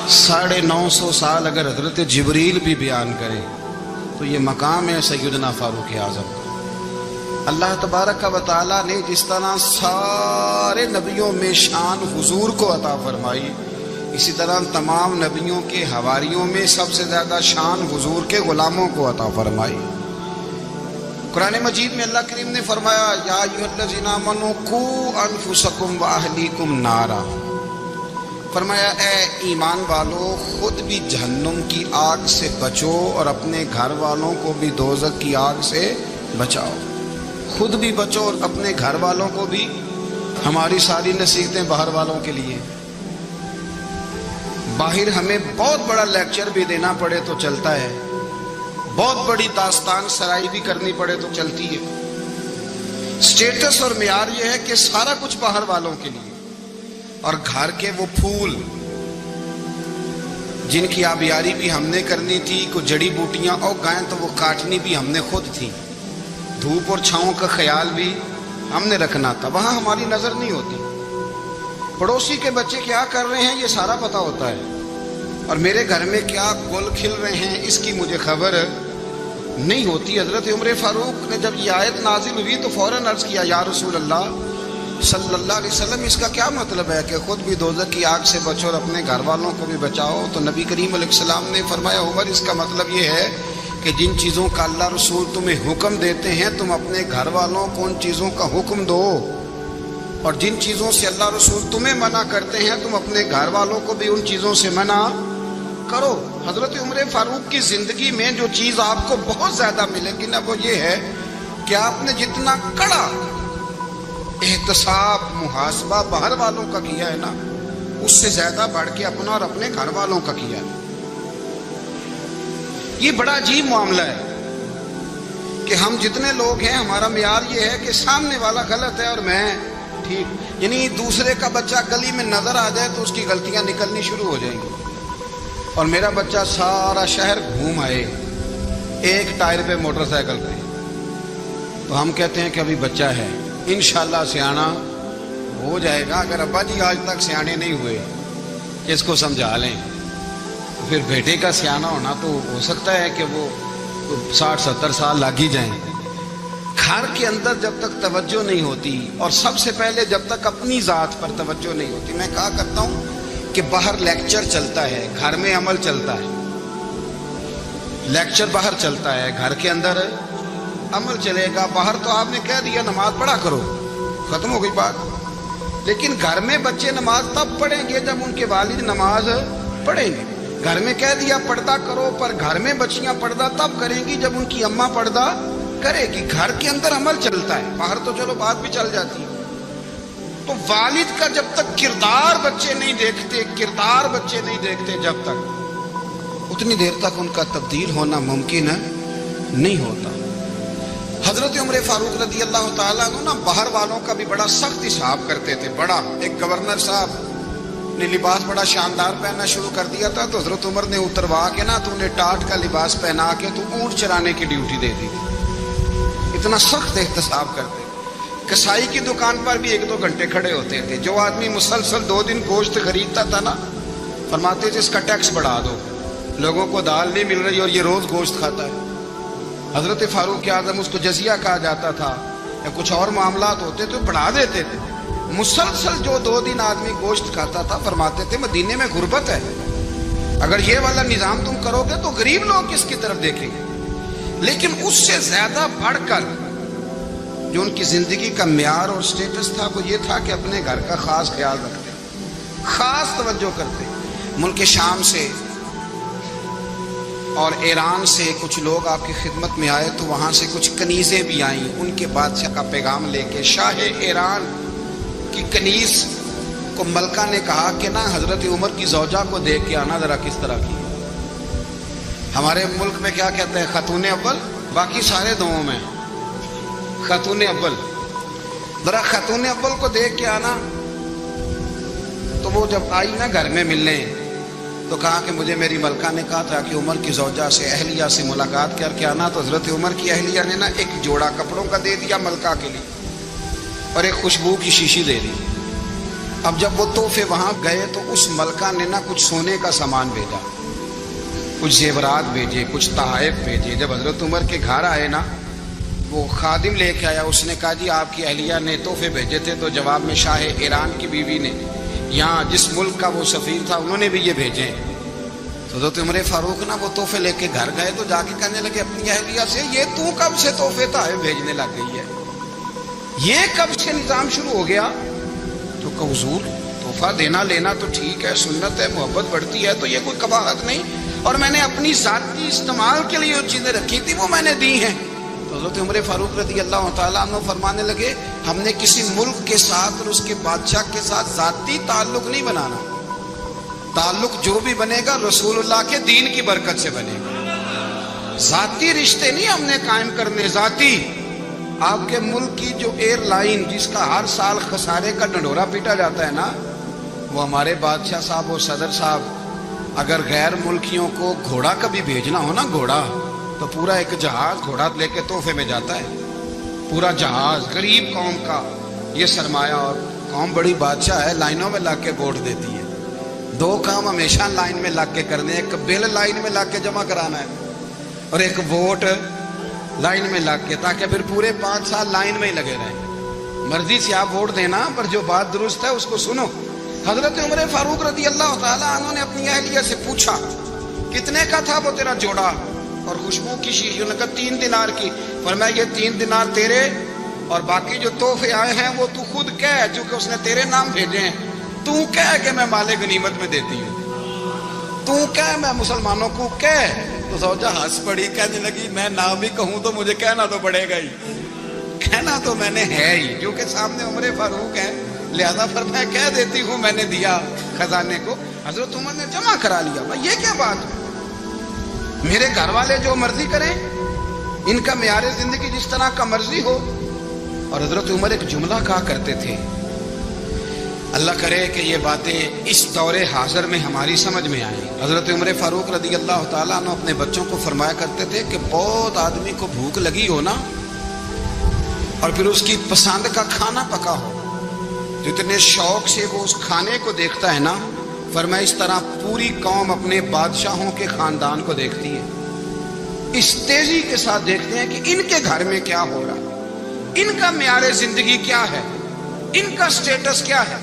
950 سال اگر حضرت جبریل بھی بیان کرے تو یہ مقام ہے سیدنا فاروق اعظم کا۔ اللہ تبارک و تعالیٰ نے جس طرح سارے نبیوں میں شان حضور کو عطا فرمائی، اسی طرح تمام نبیوں کے حواریوں میں سب سے زیادہ شان حضور کے غلاموں کو عطا فرمائی۔ قرآن مجید میں اللہ کریم نے فرمایا یا ایھا الذین آمنوا قوا انفسکم واہلیکم نارا، فرمایا اے ایمان والو خود بھی جہنم کی آگ سے بچو اور اپنے گھر والوں کو بھی دوزخ کی آگ سے بچاؤ۔ خود بھی بچو اور اپنے گھر والوں کو بھی۔ ہماری ساری نصیحتیں باہر والوں کے لیے، باہر ہمیں بہت بڑا لیکچر بھی دینا پڑے تو چلتا ہے، بہت بڑی داستان سرائی بھی کرنی پڑے تو چلتی ہے۔ سٹیٹس اور معیار یہ ہے کہ سارا کچھ باہر والوں کے لیے، اور گھر کے وہ پھول جن کی آبیاری بھی ہم نے کرنی تھی، کو جڑی بوٹیاں اور گائیں تو وہ کاٹنی بھی ہم نے خود تھی، دھوپ اور چھاؤں کا خیال بھی ہم نے رکھنا تھا، وہاں ہماری نظر نہیں ہوتی۔ پڑوسی کے بچے کیا کر رہے ہیں یہ سارا پتہ ہوتا ہے، اور میرے گھر میں کیا گل کھل رہے ہیں اس کی مجھے خبر نہیں ہوتی۔ حضرت عمر فاروق نے جب یہ آیت نازل ہوئی تو فوراً عرض کیا یا رسول اللہ صلی اللہ علیہ وسلم اس کا کیا مطلب ہے کہ خود بھی دوزخ کی آگ سے بچو اور اپنے گھر والوں کو بھی بچاؤ؟ تو نبی کریم علیہ السلام نے فرمایا عمر اس کا مطلب یہ ہے کہ جن چیزوں کا اللہ رسول تمہیں حکم دیتے ہیں تم اپنے گھر والوں کو ان چیزوں کا حکم دو، اور جن چیزوں سے اللہ رسول تمہیں منع کرتے ہیں تم اپنے گھر والوں کو بھی ان چیزوں سے منع کرو۔ حضرت عمر فاروق کی زندگی میں جو چیز آپ کو بہت زیادہ ملے گی نا وہ یہ ہے کہ آپ نے جتنا کڑا احتساب محاسبہ باہر والوں کا کیا ہے نا اس سے زیادہ بڑھ کے اپنا اور اپنے گھر والوں کا کیا ہے۔ یہ بڑا عجیب معاملہ ہے کہ ہم جتنے لوگ ہیں ہمارا معیار یہ ہے کہ سامنے والا غلط ہے اور میں ٹھیک، یعنی دوسرے کا بچہ گلی میں نظر آ جائے تو اس کی غلطیاں نکلنی شروع ہو جائیں گی، اور میرا بچہ سارا شہر گھوم آئے ایک ٹائر پہ موٹر سائیکل پہ تو ہم کہتے ہیں کہ ابھی بچہ ہے، انشاءاللہ سیانا ہو جائے گا۔ اگر ابا جی آج تک سیانے نہیں ہوئے کہ اس کو سمجھا لیں تو پھر بیٹے کا سیانا ہونا تو ہو سکتا ہے کہ وہ 60-70 سال لگ ہی جائیں۔ گھر کے اندر جب تک توجہ نہیں ہوتی اور سب سے پہلے جب تک اپنی ذات پر توجہ نہیں ہوتی، میں کہا کرتا ہوں کہ باہر لیکچر چلتا ہے گھر میں عمل چلتا ہے، لیکچر باہر چلتا ہے گھر کے اندر عمل چلے گا۔ باہر تو آپ نے کہہ دیا نماز پڑھا کرو، ختم ہو گئی بات، لیکن گھر میں بچے نماز تب پڑھیں گے جب ان کے والد نماز پڑھیں گے۔ گھر میں کہہ دیا پردہ کرو، پر گھر میں بچیاں پردہ تب کریں گی جب ان کی اماں پردہ کرے گی۔ گھر کے اندر عمل چلتا ہے، باہر تو چلو بات بھی چل جاتی ہے۔ تو والد کا جب تک کردار بچے نہیں دیکھتے جب تک اتنی دیر تک ان کا تبدیل ہونا ممکن نہیں ہوتا۔ حضرت عمر فاروق رضی اللہ تعالیٰ عنہ نا باہر والوں کا بھی بڑا سخت حساب کرتے تھے۔ بڑا ایک گورنر صاحب نے لباس بڑا شاندار پہننا شروع کر دیا تھا تو حضرت عمر نے اتروا کے نا تو انہیں ٹاٹ کا لباس پہنا کے تو اونٹ چرانے کی ڈیوٹی دے دی تھی۔ اتنا سخت احتساب کرتے۔ کسائی کی دکان پر بھی 1-2 گھنٹے کھڑے ہوتے تھے۔ جو آدمی مسلسل 2 دن گوشت خریدتا تھا نا فرماتے تھے اس کا ٹیکس بڑھا دو، لوگوں کو دال نہیں مل رہی اور یہ روز گوشت کھاتا ہے۔ حضرت فاروق اعظم اس کو جزیہ کہا جاتا تھا یا کچھ اور معاملات ہوتے تو بڑھا دیتے تھے۔ مسلسل جو 2 دن آدمی گوشت کھاتا تھا فرماتے تھے مدینے میں غربت ہے، اگر یہ والا نظام تم کرو گے تو غریب لوگ کس کی طرف دیکھیں گے۔ لیکن اس سے زیادہ بڑھ کر جو ان کی زندگی کا معیار اور سٹیٹس تھا وہ یہ تھا کہ اپنے گھر کا خاص خیال رکھتے، خاص توجہ کرتے۔ ملک شام سے اور ایران سے کچھ لوگ آپ کی خدمت میں آئے تو وہاں سے کچھ کنیزیں بھی آئیں، ان کے بادشاہ کا پیغام لے کے۔ شاہ ایران کی کنیز کو ملکہ نے کہا کہ نا حضرت عمر کی زوجہ کو دیکھ کے آنا ذرا کس طرح کی۔ ہمارے ملک میں کیا کہتے ہیں خاتون اول، باقی سارے دووں میں خاتون اول، ذرا خاتون اول کو دیکھ کے آنا۔ تو وہ جب آئی نا گھر میں ملنے تو کہا کہ مجھے میری ملکہ نے کہا تھا کہ عمر کی زوجہ سے اہلیہ سے ملاقات کر کے آنا۔ تو حضرت عمر کی اہلیہ نے نا ایک جوڑا کپڑوں کا دے دیا ملکہ کے لیے اور ایک خوشبو کی شیشی دے دی۔ اب جب وہ تحفے وہاں گئے تو اس ملکہ نے نا کچھ سونے کا سامان بھیجا، کچھ زیورات بھیجے، کچھ تحائف بھیجے۔ جب حضرت عمر کے گھر آئے نا وہ خادم لے کے آیا، اس نے کہا جی آپ کی اہلیہ نے تحفے بھیجے تھے، تو جواب میں شاہ ایران کی بیوی نے یہاں جس ملک کا وہ سفیر تھا انہوں نے بھی یہ بھیجے۔ تو حضرت عمر فاروق نا وہ تحفے لے کے گھر گئے تو جا کے کہنے لگے اپنی اہلیہ سے یہ تو کب سے تحفے تحائف بھیجنے لگ گئی ہے، یہ کب سے نظام شروع ہو گیا؟ تو کہ حضور تحفہ دینا لینا تو ٹھیک ہے، سنت ہے، محبت بڑھتی ہے، تو یہ کوئی قباحت نہیں، اور میں نے اپنی ذاتی استعمال کے لیے جو چیزیں رکھی تھی وہ میں نے دی ہیں۔ تو حضرت عمر فاروق رضی اللہ تعالیٰ عنہ فرمانے لگے ہم نے کسی ملک کے ساتھ اور اس کے بادشاہ کے ساتھ ذاتی تعلق نہیں بنانا، تعلق جو بھی بنے گا رسول اللہ کے دین کی برکت سے بنے گا، ذاتی رشتے نہیں ہم نے قائم کرنے۔ ذاتی آپ کے ملک کی جو ایئر لائن جس کا ہر سال خسارے کا ڈنڈورا پیٹا جاتا ہے نا، وہ ہمارے بادشاہ صاحب اور صدر صاحب اگر غیر ملکیوں کو گھوڑا کبھی بھیجنا ہو نا، گھوڑا تو پورا ایک جہاز گھوڑا لے کے تحفے میں جاتا ہے، پورا جہاز غریب قوم کا یہ سرمایہ، اور قوم بڑی بادشاہ ہے لائنوں میں لگ کے ووٹ دیتی ہے۔ 2 کام ہمیشہ لائن میں لگ کے کرنے، ایک بل لائن میں لگ کے جمع کرانا ہے اور ایک ووٹ لائن میں لگ کے، تاکہ پھر پورے 5 سال لائن میں ہی لگے رہیں۔ مرضی سے آپ ووٹ دینا پر جو بات درست ہے اس کو سنو۔ حضرت عمر فاروق رضی اللہ تعالیٰ عنہ نے اپنی اہلیہ سے پوچھا کتنے کا تھا وہ تیرا جوڑا اور خوشبو کی شیشی؟ انہوں نے کہا 3 دینار کی۔ فرمایا یہ 3 دینار تیرے اور باقی جو تحفے آئے ہیں وہ تو خود کہہ، چونکہ اس نے تیرے نام بھیجے ہیں، تو کہہ کہ میں مال غنیمت میں دیتی ہوں، تو کہہ میں مسلمانوں کو کہہ۔ تو زوجہ ہنس پڑی، کہنے لگی میں نہ بھی کہوں تو مجھے کہنا تو پڑے گا ہی، کہنا تو میں نے ہے ہی، کیونکہ سامنے عمر فاروق ہے، لہذا فرمایا کہہ دیتی ہوں میں نے دیا خزانے کو۔ حضرت عمر نے جمع کرا لیا۔ بھائی یہ کیا بات ہے؟ میرے گھر والے جو مرضی کریں، ان کا معیار زندگی جس طرح کا مرضی ہو۔ اور حضرت عمر ایک جملہ کہا کرتے تھے، اللہ کرے کہ یہ باتیں اس دور حاضر میں ہماری سمجھ میں آئیں۔ حضرت عمر فاروق رضی اللہ تعالیٰ عنہ اپنے بچوں کو فرمایا کرتے تھے کہ بہت آدمی کو بھوک لگی ہو نا، اور پھر اس کی پسند کا کھانا پکا ہو، جتنے شوق سے وہ اس کھانے کو دیکھتا ہے نا، فرمایا اس طرح پوری قوم اپنے بادشاہوں کے خاندان کو دیکھتی ہے، اس تیزی کے ساتھ دیکھتے ہیں کہ ان کے گھر میں کیا ہو رہا، ان کا معیار زندگی کیا ہے، ان کا سٹیٹس کیا ہے۔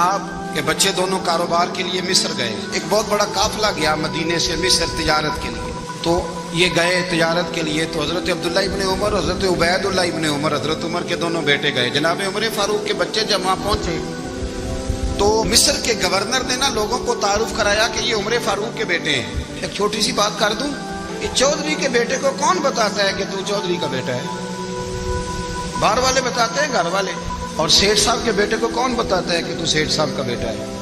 آپ کے بچے دونوں کاروبار کے لیے مصر گئے، ایک بہت بڑا قافلہ گیا مدینے سے مصر تجارت کے لیے، تو یہ گئے تجارت کے لیے، تو حضرت عبداللہ ابن عمر اور حضرت عبید اللہ ابن عمر، حضرت عمر کے دونوں بیٹے گئے۔ جناب عمر فاروق کے بچے جب وہاں پہنچے تو مصر کے گورنر نے نا لوگوں کو تعارف کرایا کہ یہ عمر فاروق کے بیٹے ہیں۔ ایک چھوٹی سی بات کر دوں، کہ چودھری کے بیٹے کو کون بتاتا ہے کہ تو چودھری کا بیٹا ہے؟ باہر والے بتاتے ہیں، گھر والے۔ اور سیٹھ صاحب کے بیٹے کو کون بتاتا ہے کہ تو سیٹھ صاحب کا بیٹا ہے؟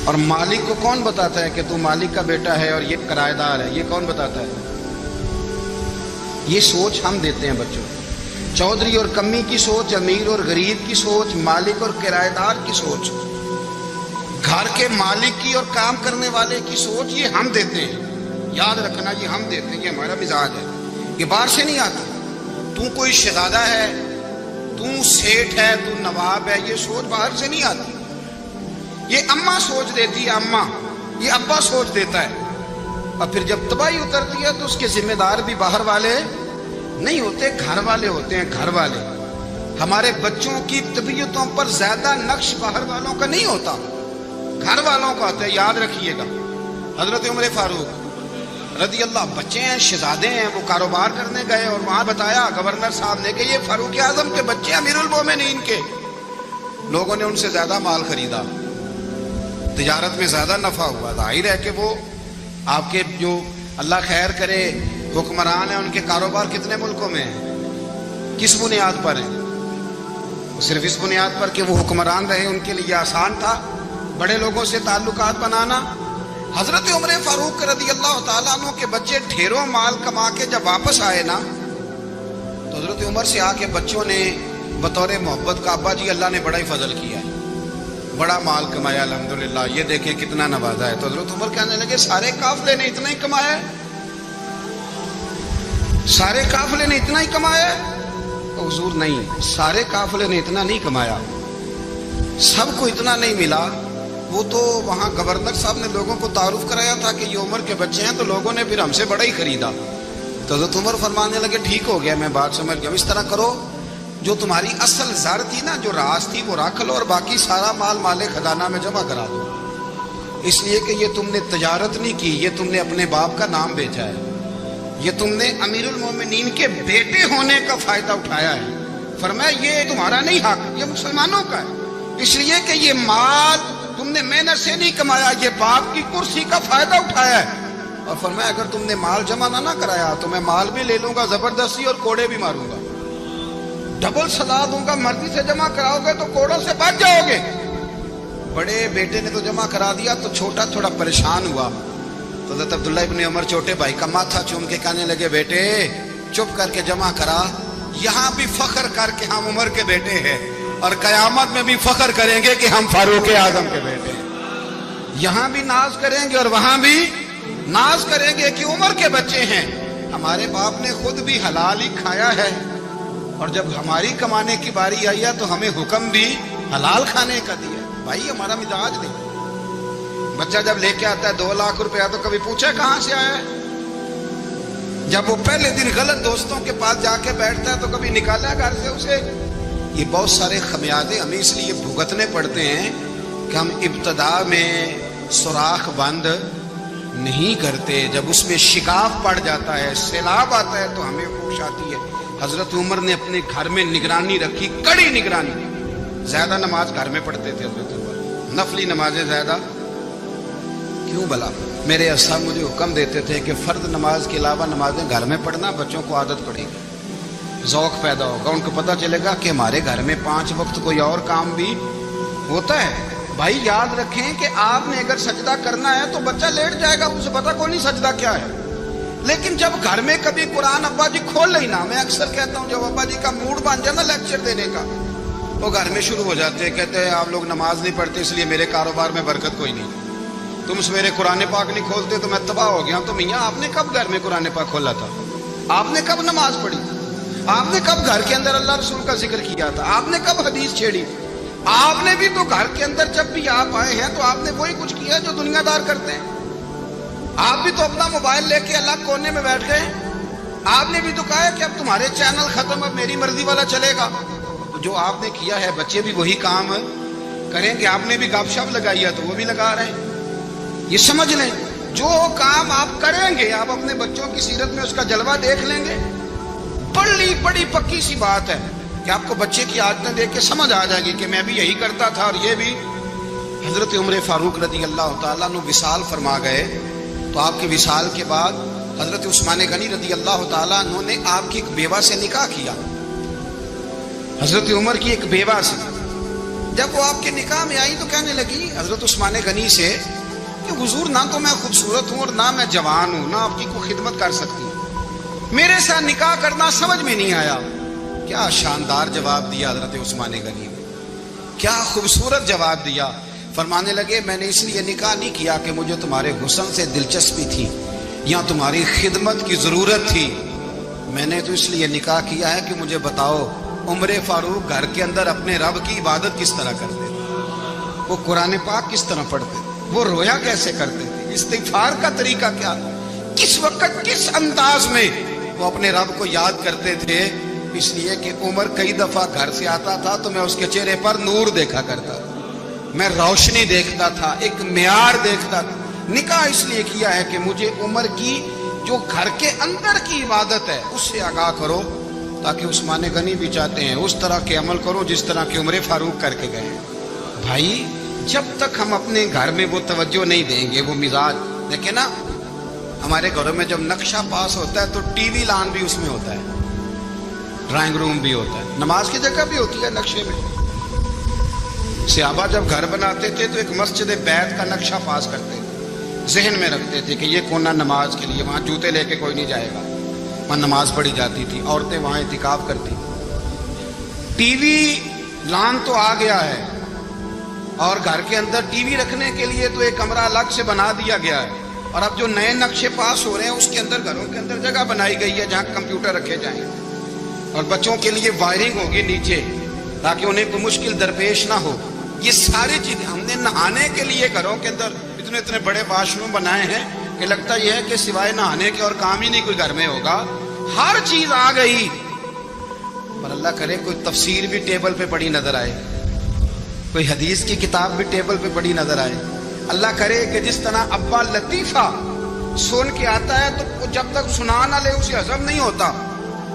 اور مالک کو کون بتاتا ہے کہ تو مالک کا بیٹا ہے اور یہ کرایہ دار ہے؟ یہ کون بتاتا ہے؟ یہ سوچ ہم دیتے ہیں بچوں کو۔ چودھری اور کمی کی سوچ، امیر اور غریب کی سوچ، مالک اور کرایہ دار کی سوچ، گھر کے مالک کی اور کام کرنے والے کی سوچ، یہ ہم دیتے ہیں۔ یاد رکھنا، یہ ہم دیتے ہیں، یہ ہمارا مزاج ہے، یہ باہر سے نہیں آتا۔ تو کوئی شہزادہ ہے، تو سیٹھ ہے، تو نواب ہے، یہ سوچ باہر سے نہیں آتی، یہ اماں سوچ دیتی ہے، اماں، یہ ابا سوچ دیتا ہے۔ اور پھر جب تباہی اترتی ہے تو اس کے ذمہ دار بھی باہر والے نہیں ہوتے، گھر والے ہوتے ہیں، گھر والے۔ ہمارے بچوں کی طبیعتوں پر زیادہ نقش باہر والوں کا نہیں ہوتا، گھر والوں کا ہوتا ہے، یاد رکھیے گا۔ حضرت عمر فاروق رضی اللہ، بچے ہیں، شہزادے ہیں، وہ کاروبار کرنے گئے اور وہاں بتایا گورنر صاحب نے کہ یہ فاروق اعظم کے بچے، امیر المومنین کے۔ لوگوں نے ان سے زیادہ مال خریدا، تجارت میں زیادہ نفع ہوا۔ ظاہر ہے کہ وہ آپ کے جو اللہ خیر کرے حکمران ہیں، ان کے کاروبار کتنے ملکوں میں ہیں، کس بنیاد پر ہیں؟ صرف اس بنیاد پر کہ وہ حکمران رہے، ان کے لیے آسان تھا بڑے لوگوں سے تعلقات بنانا۔ حضرت عمر فاروق رضی اللہ تعالیٰ عنہ کے بچے ڈھیروں مال کما کے جب واپس آئے نا، تو حضرت عمر سے آ کے بچوں نے بطور محبت کا، ابا جی اللہ نے بڑا ہی فضل کیا ہے، بڑا مال کمایا الحمدللہ، یہ دیکھیں کتنا نوازا ہے۔ تو حضرت عمر کہنے لگے سارے قافلے نے اتنا ہی کمایا ہے، سارے قافلے نے اتنا ہی کمایا ہے؟ تو حضور نہیں، سارے قافلے نے اتنا نہیں کمایا، سب کو اتنا نہیں ملا۔ وہ تو وہاں گورنر صاحب نے لوگوں کو تعارف کرایا تھا کہ یہ عمر کے بچے ہیں، تو لوگوں نے پھر ہم سے بڑا ہی خریدا۔ تو حضرت عمر فرمانے لگے ٹھیک ہو گیا، میں بات سمجھ گیا، اس طرح کرو جو تمہاری اصل زر تھی نا، جو راز تھی، وہ رکھ لو اور باقی سارا مال مال خزانہ میں جمع کرا دو، اس لیے کہ یہ تم نے تجارت نہیں کی، یہ تم نے اپنے باپ کا نام بیچا ہے، یہ تم نے امیر المومنین کے بیٹے ہونے کا فائدہ اٹھایا ہے۔ فرمایا یہ تمہارا نہیں حق، یہ مسلمانوں کا ہے، اس لیے کہ یہ مال تم نے محنت سے نہیں کمایا، یہ باپ کی کرسی کا فائدہ اٹھایا ہے۔ اور فرمایا اگر تم نے مال جمع نہ کرایا تو میں مال بھی لے لوں گا زبردستی اور کوڑے بھی ماروں گا، ڈبل سزا دوں گا، مرضی سے جمع کراؤ گے تو کوڑوں سے بچ جاؤ گے۔ بڑے بیٹے نے تو جمع کرا دیا، تو چھوٹا تھوڑا پریشان ہوا، تو حضرت عبداللہ ابن عمر چھوٹے بھائی کا ماتھا چوم کے کہنے لگے بیٹے چپ کر کے جمع کرا، یہاں بھی فخر کر کے ہم عمر کے بیٹے ہیں، اور قیامت میں بھی فخر کریں گے کہ ہم فاروق اعظم کے بیٹے ہیں، یہاں بھی ناز کریں گے اور وہاں بھی ناز کریں گے کہ عمر کے بچے ہیں۔ ہمارے باپ نے خود بھی حلال ہی کھایا ہے، اور جب ہماری کمانے کی باری آئی ہے تو ہمیں حکم بھی حلال کھانے کا دیا۔ بھائی ہمارا مزاج نہیں، بچہ جب لے کے آتا ہے 2 لاکھ روپیہ تو کبھی پوچھا کہاں سے آیا ہے؟ جب وہ پہلے دن غلط دوستوں کے پاس جا کے بیٹھتا ہے تو کبھی نکالا گھر سے اسے؟ یہ بہت سارے خمیازے ہمیں اس لیے بھگتنے پڑتے ہیں کہ ہم ابتدا میں سوراخ بند نہیں کرتے. جب اس میں شکاف پڑ جاتا ہے, سیلاب آتا ہے, تو ہمیں ہوش آتی ہے. حضرت عمر نے اپنے گھر میں نگرانی رکھی, کڑی نگرانی. زیادہ نماز گھر میں پڑھتے تھے حضرت عمر, نفلی نمازیں زیادہ کیوں بلا؟ میرے اساتذہ مجھے حکم دیتے تھے کہ فرض نماز کے علاوہ نمازیں گھر میں پڑھنا, بچوں کو عادت پڑے گی, ذوق پیدا ہوگا, ان کو پتہ چلے گا کہ ہمارے گھر میں 5 وقت کوئی اور کام بھی ہوتا ہے. بھائی یاد رکھیں کہ آپ نے اگر سجدہ کرنا ہے تو بچہ لیٹ جائے گا, اسے پتہ کوئی نہیں سجدہ کیا ہے. لیکن جب گھر میں کبھی قرآن ابا جی کھول لئی نا, میں اکثر کہتا ہوں جب ابا جی کا موڈ بن جائے نا لیکچر دینے کا, وہ گھر میں شروع ہو جاتے ہیں, کہتے ہیں آپ لوگ نماز نہیں پڑھتے اس لیے میرے کاروبار میں برکت کوئی نہیں, تم سویرے قرآن پاک نہیں کھولتے تو میں تباہ ہو گیا. تو میاں آپ نے کب گھر میں قرآن پاک کھولا تھا؟ آپ نے کب نماز پڑھی؟ آپ نے کب گھر کے اندر اللہ رسول کا ذکر کیا تھا؟ آپ نے کب حدیث چھیڑی؟ آپ نے بھی تو گھر کے اندر جب بھی آپ آئے ہیں تو آپ نے وہی کچھ کیا جو دنیا دار کرتے ہیں. آپ بھی تو اپنا موبائل لے کے الگ کونے میں بیٹھ گئے. آپ نے بھی تو کہا ہے کہ اب تمہارے چینل ختم, اب میری مرضی والا چلے گا. جو آپ نے کیا ہے بچے بھی وہی کام کریں گے. آپ نے بھی گپ شپ لگائی ہے تو وہ بھی لگا رہے ہیں. یہ سمجھ لیں جو کام آپ کریں گے آپ اپنے بچوں کی سیرت میں اس کا جلوہ دیکھ لیں گے. بڑی پکی سی بات ہے کہ آپ کو بچے کی عادتیں دیکھ کے سمجھ آ جائے گی کہ میں بھی یہی کرتا تھا اور یہ بھی. حضرت عمر فاروق رضی اللہ تعالیٰ عنہ وصال فرما گئے, تو آپ کے وصال کے بعد حضرت عثمان غنی رضی اللہ تعالیٰ عنہ نے آپ کی ایک بیوہ سے نکاح کیا, حضرت عمر کی ایک بیوہ سے. جب وہ آپ کے نکاح میں آئی تو کہنے لگی حضرت عثمان غنی سے کہ حضور نہ تو میں خوبصورت ہوں اور نہ میں جوان ہوں, نہ آپ کی کوئی خدمت کر سکتی ہوں, میرے ساتھ نکاح کرنا سمجھ میں نہیں آیا. کیا شاندار جواب دیا حضرت عثمان غنی نے, کیا خوبصورت جواب دیا. فرمانے لگے میں نے اس لیے نکاح نہیں کیا کہ مجھے تمہارے حسن سے دلچسپی تھی یا تمہاری خدمت کی ضرورت تھی, میں نے تو اس لیے نکاح کیا ہے کہ مجھے بتاؤ عمر فاروق گھر کے اندر اپنے رب کی عبادت کس طرح کرتے تھے, وہ قرآن پاک کس طرح پڑھتے تھے, وہ رویا کیسے کرتے تھے, استغفار کا طریقہ کیا, کس وقت کس انداز میں وہ اپنے رب کو یاد کرتے تھے. اس لیے کہ عمر کئی دفعہ گھر سے آتا تھا تو میں اس کے چہرے پر نور دیکھا کرتا تھا, میں روشنی دیکھتا تھا, ایک معیار دیکھتا تھا. نکاح اس لیے کیا ہے کہ مجھے عمر کی جو گھر کے اندر کی عبادت ہے اس سے آگاہ کرو, تاکہ عثمان غنی بھی چاہتے ہیں اس طرح کے عمل کرو جس طرح کہ عمر فاروق کر کے گئے. بھائی جب تک ہم اپنے گھر میں وہ توجہ نہیں دیں گے, وہ مزاج دیکھیں نا, ہمارے گھروں میں جب نقشہ پاس ہوتا ہے تو ٹی وی لان بھی اس میں ہوتا ہے, ڈرائنگ روم بھی ہوتا ہے, نماز کی جگہ بھی ہوتی ہے نقشے میں. صحابہ جب گھر بناتے تھے تو ایک مسجد بیت کا نقشہ پاس کرتے تھے, ذہن میں رکھتے تھے کہ یہ کونا نماز کے لیے, وہاں جوتے لے کے کوئی نہیں جائے گا, وہاں نماز پڑھی جاتی تھی, عورتیں وہاں اعتکاف کرتی. ٹی وی لان تو آ گیا ہے اور گھر کے اندر ٹی وی رکھنے کے لیے تو ایک کمرہ الگ سے بنا دیا گیا ہے, اور اب جو نئے نقشے پاس ہو رہے ہیں اس کے اندر گھروں کے اندر جگہ بنائی گئی ہے جہاں کمپیوٹر رکھے جائیں, اور بچوں کے لیے وائرنگ ہوگی نیچے تاکہ انہیں کوئی مشکل درپیش نہ ہو. یہ ساری چیزیں ہم نے نہانے کے لیے گھروں کے اندر اتنے بڑے واش روم بنائے ہیں کہ لگتا یہ ہے کہ سوائے نہانے کے اور کام ہی نہیں کوئی گھر میں ہوگا. ہر چیز آ گئی, پر اللہ کرے کوئی تفسیر بھی ٹیبل پہ پڑی نظر آئے, کوئی حدیث کی کتاب بھی ٹیبل پہ پڑی نظر آئے. اللہ کرے کہ جس طرح ابا لطیفہ سن کے آتا ہے تو جب تک سنا نہ لے اسے ہضم نہیں ہوتا,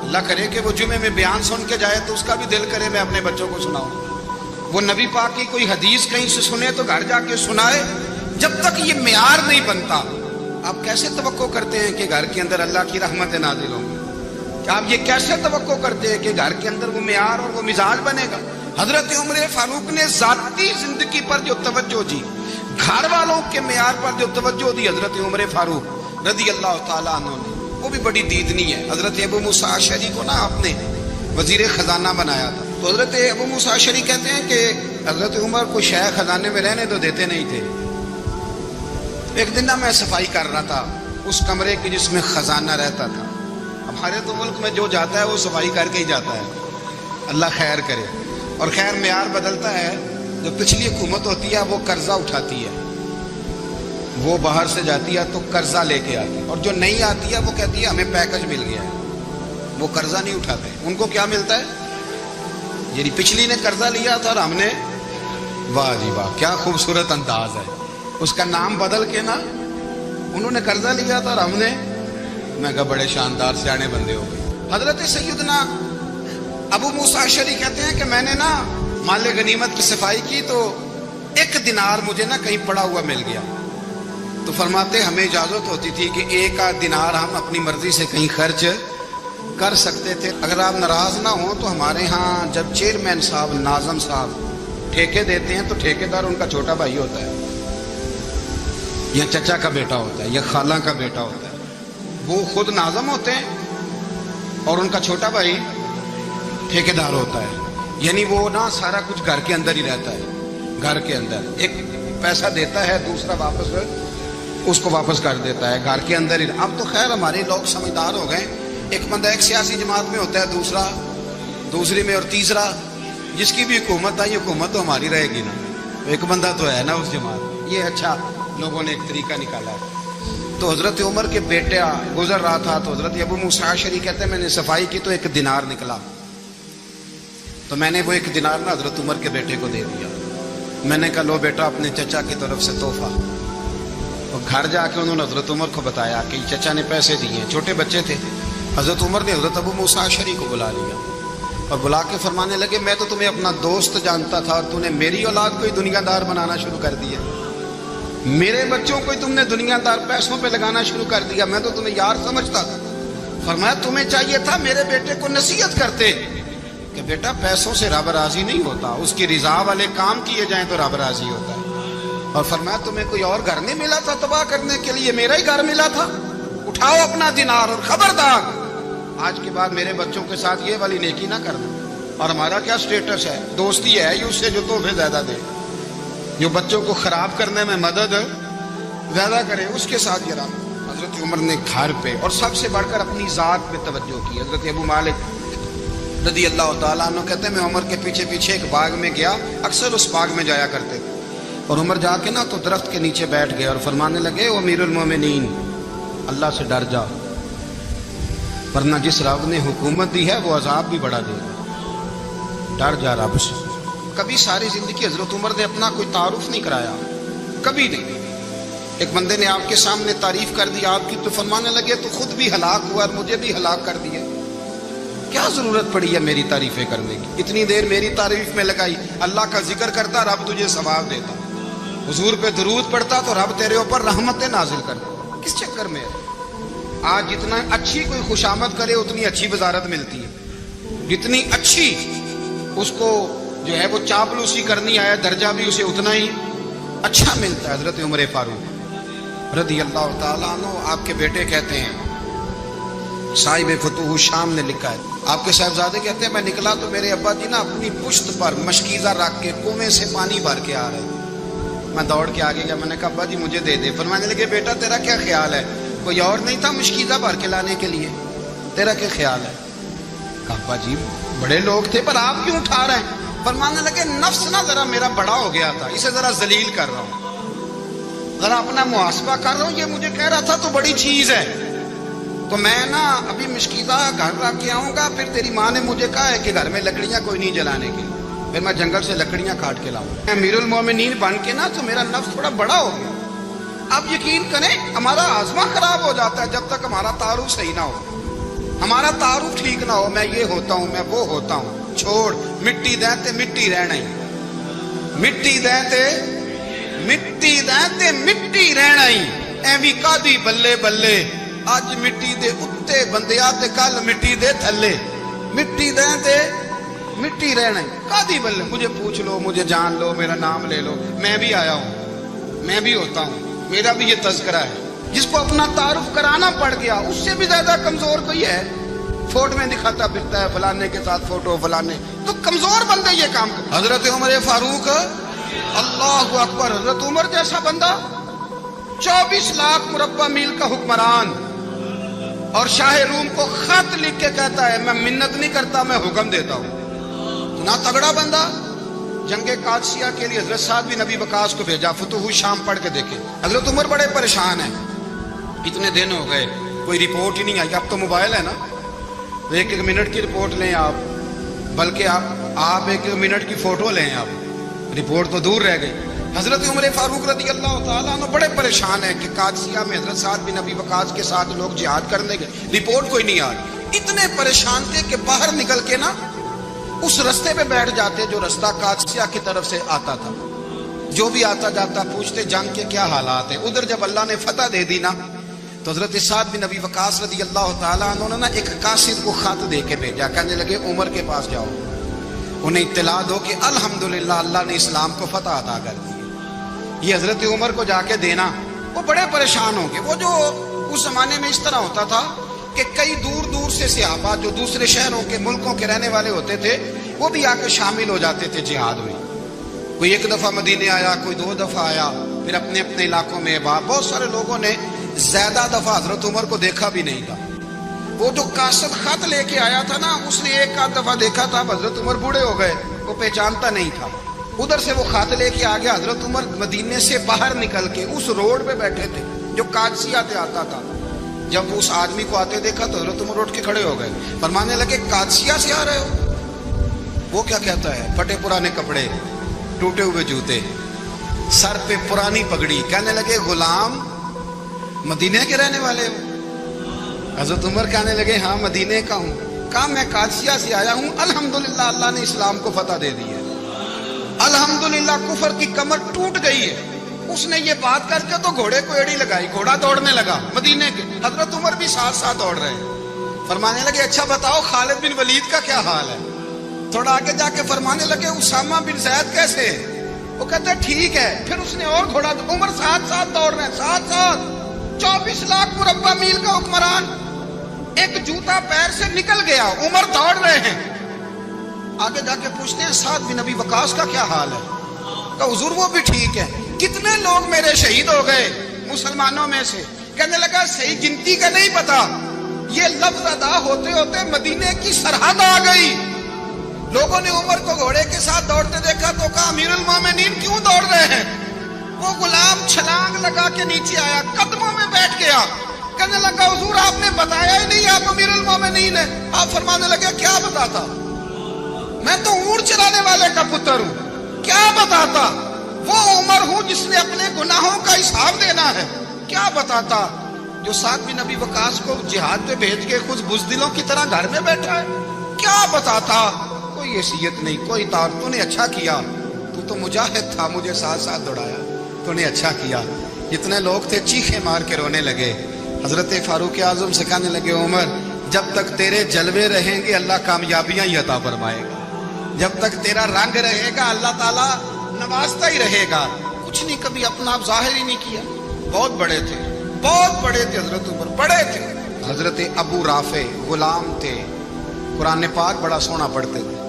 اللہ کرے کہ وہ جمعے میں بیان سن کے جائے تو اس کا بھی دل کرے میں اپنے بچوں کو سناؤں. وہ نبی پاک کی کوئی حدیث کہیں سے سنے تو گھر جا کے سنائے. جب تک یہ معیار نہیں بنتا آپ کیسے توقع کرتے ہیں کہ گھر کے اندر اللہ کی رحمت نازل ہوں گی؟ آپ یہ کیسے توقع کرتے ہیں کہ گھر کے اندر وہ معیار اور وہ مزاج بنے گا؟ حضرت عمر فاروق نے ذاتی زندگی پر جو توجہ دی, گھر والوں کے معیار پر جو توجہ دی حضرت عمر فاروق رضی اللہ تعالیٰ عنہ نے, وہ بھی بڑی دیدنی ہے. حضرت ابو موسیٰ اشعری کو نا آپ نے وزیر خزانہ بنایا تھا, تو حضرت ابو موسیٰ اشعری کہتے ہیں کہ حضرت عمر کو شیخ خزانے میں رہنے تو دیتے نہیں تھے. ایک دن نا میں صفائی کر رہا تھا اس کمرے کی جس میں خزانہ رہتا تھا. ہمارے تو ملک میں جو جاتا ہے وہ صفائی کر کے ہی جاتا ہے, اللہ خیر کرے. اور خیر معیار بدلتا ہے, جو پچھلی حکومت ہوتی ہے وہ قرضہ اٹھاتی ہے, وہ باہر سے جاتی ہے تو قرضہ لے کے آتی ہے, اور جو نہیں آتی ہے وہ کہتی ہے ہمیں پیکج مل گیا ہے, وہ قرضہ نہیں اٹھاتے. ان کو کیا ملتا ہے؟ یعنی پچھلی نے قرضہ لیا تھا اور ہم نے, واہ جی واہ کیا خوبصورت انداز ہے, اس کا نام بدل کے نا انہوں نے قرضہ لیا تھا اور ہم نے، میں کہا بڑے شاندار سیانے بندے ہو گئے۔ حضرت سیدنا ابو موسیٰ اشعری کہتے ہیں کہ میں نے نا مال غنیمت کی صفائی کی تو 1 دینار مجھے نا کہیں پڑا ہوا مل گیا، تو فرماتے ہمیں اجازت ہوتی تھی کہ 1 آدھ دینار ہم اپنی مرضی سے کہیں خرچ کر سکتے تھے۔ اگر آپ ناراض نہ ہوں تو ہمارے ہاں جب چیئرمین صاحب، ناظم صاحب ٹھیکے دیتے ہیں تو ٹھیکیدار ان کا چھوٹا بھائی ہوتا ہے یا چچا کا بیٹا ہوتا ہے یا خالہ کا بیٹا ہوتا ہے، وہ خود ناظم ہوتے ہیں اور ان کا چھوٹا بھائی ٹھیکیدار ہوتا ہے، یعنی وہ نا سارا کچھ گھر کے اندر ہی رہتا ہے، گھر کے اندر ایک پیسہ دیتا ہے، دوسرا واپس اس کو واپس کر دیتا ہے، گھر کے اندر ہی۔ اب تو خیر ہمارے لوگ سمجھدار ہو گئے، ایک بندہ ایک سیاسی جماعت میں ہوتا ہے، دوسرا دوسری میں، اور تیسرا جس کی بھی حکومت آئی، حکومت تو ہماری رہے گی نا، ایک بندہ تو ہے نا اس جماعت۔ یہ اچھا لوگوں نے ایک طریقہ نکالا ہے۔ تو حضرت عمر کے بیٹا گزر رہا تھا تو حضرت ابو موسیٰ اشعری کہتے ہیں میں نے صفائی کی تو 1 دینار نکلا، تو میں نے وہ 1 دینار نا حضرت عمر کے بیٹے کو دے دیا۔ میں نے کہا لو بیٹا اپنے چچا کی طرف سے تحفہ۔ اور گھر جا کے انہوں نے حضرت عمر کو بتایا کہ چچا نے پیسے دیے ہیں، چھوٹے بچے تھے۔ حضرت عمر نے حضرت ابو موسیٰ اشعری کو بلا لیا اور بلا کے فرمانے لگے میں تو تمہیں اپنا دوست جانتا تھا اور تو نے میری اولاد کو ہی دنیا دار بنانا شروع کر دیا، میرے بچوں کو ہی تم نے دنیا دار پیسوں پہ لگانا شروع کر دیا، میں تو تمہیں یار سمجھتا تھا۔ فرمایا تمہیں چاہیے تھا میرے بیٹے کو نصیحت کرتے کہ بیٹا پیسوں سے رب راضی نہیں ہوتا، اس کی رضا والے کام کیے جائیں تو رب راضی ہوتا ہے۔ اور فرمایا تمہیں کوئی اور گھر نہیں ملا تھا تباہ کرنے کے لیے، میرا ہی گھر ملا تھا، اٹھاؤ اپنا دینار اور خبردار آج کے بعد میرے بچوں کے ساتھ یہ والی نیکی نہ کرنا۔ اور ہمارا کیا سٹیٹس ہے، دوستی ہے اس سے جو تحفے زیادہ دے، جو بچوں کو خراب کرنے میں مدد زیادہ کرے اس کے ساتھ یہ رہا۔ حضرت عمر نے گھر پہ اور سب سے بڑھ کر اپنی ذات پہ توجہ کی۔ حضرت ابو مالک رضی اللہ تعالیٰ عنہ کہتے ہیں میں عمر کے پیچھے پیچھے ایک باغ میں گیا، اکثر اس باغ میں جایا کرتے تھے، اور عمر جا کے نا تو درخت کے نیچے بیٹھ گئے اور فرمانے لگے او امیر المومنین اللہ سے ڈر جا، ورنہ جس رب نے حکومت دی ہے وہ عذاب بھی بڑھا دے گا، ڈر جا رب سے۔ کبھی ساری زندگی حضرت عمر نے اپنا کوئی تعارف نہیں کرایا، کبھی نہیں۔ ایک بندے نے آپ کے سامنے تعریف کر دی آپ کی تو فرمانے لگے تو خود بھی ہلاک ہوا اور مجھے بھی ہلاک کر دیا، کیا ضرورت پڑی ہے میری تعریفیں کرنے کی، اتنی دیر میری تعریف میں لگائی، اللہ کا ذکر کرتا رب تجھے ثواب دیتا، حضور پہ درود پڑھتا تو رب تیرے اوپر رحمتیں نازل کرتا، کس چکر میں ہے؟ آج جتنا اچھی کوئی خوشامد کرے اتنی اچھی وزارت ملتی ہے، جتنی اچھی اس کو جو ہے وہ چاپلوسی کرنی آیا درجہ بھی اسے اتنا ہی اچھا ملتا ہے۔ حضرت عمر فاروق رضی اللہ تعالیٰ عنہ آپ کے بیٹے کہتے ہیں، صاحب فتوح الشام نے لکھا ہے، آپ کے صاحبزادے کہتے ہیں میں نکلا تو میرے ابا جی نا اپنی پشت پر مشکیزہ رکھ کے کنویں سے پانی بھر کے آ رہے، میں دوڑ کے آگے گیا، میں نے کہا ابا جی مجھے دے دے۔ فرمانے لگے بیٹا تیرا کیا خیال ہے، کوئی اور نہیں تھا مشکیزہ بھر کے لانے کے لیے، تیرا کیا خیال ہے؟ کہا ابا جی بڑے لوگ تھے پر آپ کیوں اٹھا رہے ہیں؟ فرمانے لگے نفس نا ذرا میرا بڑا ہو گیا تھا، اسے ذرا ذلیل کر رہا ہوں، ذرا اپنا محاسبہ کر رہا ہوں، یہ مجھے کہہ رہا تھا تو بڑی چیز ہے تو میں نا ابھی مشکیزہ گھر رکھ کے آؤں گا، پھر تیری ماں نے مجھے کہا ہے کہ گھر میں لکڑیاں کوئی نہیں جلانے کی، پھر میں جنگل سے لکڑیاں کاٹ کے لاؤں گا، امیر المومنین بن کے نا تو میرا نفس تھوڑا بڑا ہو گیا۔ اب یقین کریں ہمارا آزما خراب ہو جاتا ہے جب تک ہمارا تعارف صحیح نہ ہو، ہمارا تعارف ٹھیک نہ ہو، میں یہ ہوتا ہوں میں وہ ہوتا ہوں، چھوڑ مٹی دیں تے مٹی رہنا ہی، مٹی دیں تے مٹی دیں تے مٹی رہنا ہی، ایویں کادی بلے بلے اج مٹی دے اتے بندیا تے کل مٹی دے تھلے، مٹی دیں تے مٹی رہنا ہی، کادی بلے، مجھے پوچھ لو مجھے جان لو میرا نام لے لو، میں بھی آیا ہوں، میں بھی ہوتا ہوں، میرا بھی یہ تذکرہ ہے۔ جس کو اپنا تعارف کرانا پڑ گیا اس سے بھی زیادہ کمزور کوئی ہے، فوٹو میں دکھاتا پھرتا ہے فلانے کے ساتھ فوٹو فلانے، تو کمزور بندے یہ کام کرتے۔ حضرت عمر فاروق اللہ اکبر، حضرت عمر جیسا بندہ 24 لاکھ مربع میل کا حکمران اور شاہ روم کو خط لکھ کے کہتا ہے میں منت نہیں کرتا میں حکم دیتا ہوں، نہ تگڑا بندہ۔ جنگ قادسیہ کے لیے حضرت سعد بن نبی وقاص کو بھیجا، فتوح الشام پڑھ کے دیکھیں، حضرت عمر بڑے پریشان ہیں، اتنے دن ہو گئے کوئی رپورٹ ہی نہیں آئی، اب تو موبائل ہے نا، ایک ایک منٹ کی رپورٹ لیں آپ، بلکہ آپ ایک ایک منٹ کی فوٹو لیں آپ، رپورٹ تو دور رہ گئی۔ حضرت عمر فاروق رضی اللہ تعالیٰ عنہ بڑے پریشان ہیں کہ قادسیہ میں حضرت سعد بن ابی وقاص کے ساتھ لوگ جہاد کرنے گئے، رپورٹ کوئی نہیں آ رہی۔ اتنے پریشان تھے کہ باہر نکل کے نا اس رستے پہ بیٹھ جاتے جو رستہ قادسیہ کی طرف سے آتا تھا، جو بھی آتا جاتا پوچھتے جنگ کے کیا حالات ہیں۔ ادھر جب اللہ نے فتح دے دی نا تو حضرت سعد بن ابی وقاص رضی اللہ تعالیٰ عنہ نے ایک قاصد کو خط دے کے بھیجا، کہنے لگے عمر کے پاس جاؤ، انہیں اطلاع دو کہ الحمدللہ اللہ نے اسلام کو فتح عطا کر دی۔ یہ حضرت عمر کو جا کے دینا، وہ بڑے پریشان ہوں گے۔ وہ جو اس زمانے میں اس طرح ہوتا تھا کہ کئی دور دور سے صحابہ جو دوسرے شہروں کے ملکوں کے رہنے والے ہوتے تھے وہ بھی آ کے شامل ہو جاتے تھے جہاد میں۔ کوئی ایک دفعہ مدینے آیا، کوئی 2 دفعہ آیا، پھر اپنے اپنے علاقوں میں۔ بہت سارے لوگوں نے زیادہ دفعہ حضرت عمر کو دیکھا بھی نہیں تھا۔ وہ جو قاصد خط لے کے آیا تھا نا، اس نے 1 دفعہ دیکھا تھا، حضرت عمر بوڑھے ہو گئے، وہ پہچانتا نہیں تھا۔ ادھر سے وہ خط لے کے آ گیا۔ حضرت عمر مدینے سے باہر نکل کے اس روڈ پہ بیٹھے تھے جو قادسیہ سے آتا تھا۔ جب اس آدمی کو آتے دیکھا تو حضرت عمر اٹھ کے کھڑے ہو گئے، فرمانے لگے قادسیہ سے آ رہے ہو؟ وہ کیا کہتا ہے؟ پھٹے پرانے کپڑے، ٹوٹے ہوئے جوتے، سر پہ پرانی پگڑی، کہنے لگے غلام مدینے کے رہنے والے ہو؟ حضرت عمر کہنے لگے ہاں مدینے کا ہوں۔ کہا میں قادسیہ سے آیا ہوں، الحمدللہ اللہ نے اسلام کو فتح دے دی ہے، الحمدللہ کفر کی کمر ٹوٹ گئی ہے۔ اس نے یہ بات کر کے تو گھوڑے کو ایڑی لگائی، گھوڑا دوڑنے لگا مدینے کے، حضرت عمر بھی ساتھ ساتھ دوڑ رہے ہیں۔ فرمانے لگے اچھا بتاؤ خالد بن ولید کا کیا حال ہے؟ تھوڑا آگے جا کے فرمانے لگے اسامہ بن زید کیسے ہے؟ وہ کہتے ہیں ٹھیک ہے۔ پھر اس نے اور گھوڑا، عمر ساتھ ساتھ دوڑ رہے ہیں، ساتھ ساتھ 24 لاکھ مربع میل کا حکمران، ایک جوتا پیر سے نکل گیا، عمر دوڑ رہے ہیں۔ آگے جا کے پوچھتے ہیں سعد بن ابی وقاص کا کیا حال ہے؟ کہ حضور وہ بھی ٹھیک ہے۔ کتنے لوگ میرے شہید ہو گئے مسلمانوں میں سے؟ کہنے لگا صحیح گنتی کا نہیں پتا، یہ لفظ ادا ہوتے ہوتے مدینے کی سرحد آ گئی۔ لوگوں نے عمر کو گھوڑے کے ساتھ دوڑتے دیکھا تو کہا امیر المومنین کیوں دوڑ رہے ہیں؟ وہ غلام چھلانگ لگا کے نیچے آیا، قدموں میں بیٹھ گیا، کہنے لگا حضور آپ نے بتایا ہی نہیں آپ امیر المومنین ہیں۔ آپ فرمانے لگے کیا بتاتا؟ میں تو اونٹ چلانے والے کا پتر ہوں، کیا بتاتا؟ وہ عمر ہوں جس نے اپنے گناہوں کا حساب دینا ہے، کیا بتاتا؟ جو سعد بن ابی وقاص کو جہاد پہ بھیج کے خود بزدلوں کی طرح گھر میں بیٹھا ہے، کیا بتاتا؟ کوئی حیثیت نہیں، کوئی طور۔ تو نے اچھا کیا، تو مجاہد تھا، مجھے ساتھ ساتھ دوڑایا، تو نے اچھا کیا۔ جتنے لوگ تھے چیخے مار کے رونے لگے۔ حضرت فاروق اعظم سے کہنے لگے عمر جب تک تیرے جلوے رہیں گے اللہ کامیابیاں ہی عطا فرمائے گا، جب تک تیرا رنگ رہے گا اللہ تعالیٰ نوازتا ہی رہے گا۔ کچھ نہیں، کبھی اپنا آپ ظاہر ہی نہیں کیا۔ بہت بڑے تھے، بہت بڑے تھے حضرت عمر، بڑے تھے۔ حضرت ابو رافع غلام تھے، قرآن پاک بڑا سونا پڑھتے تھے۔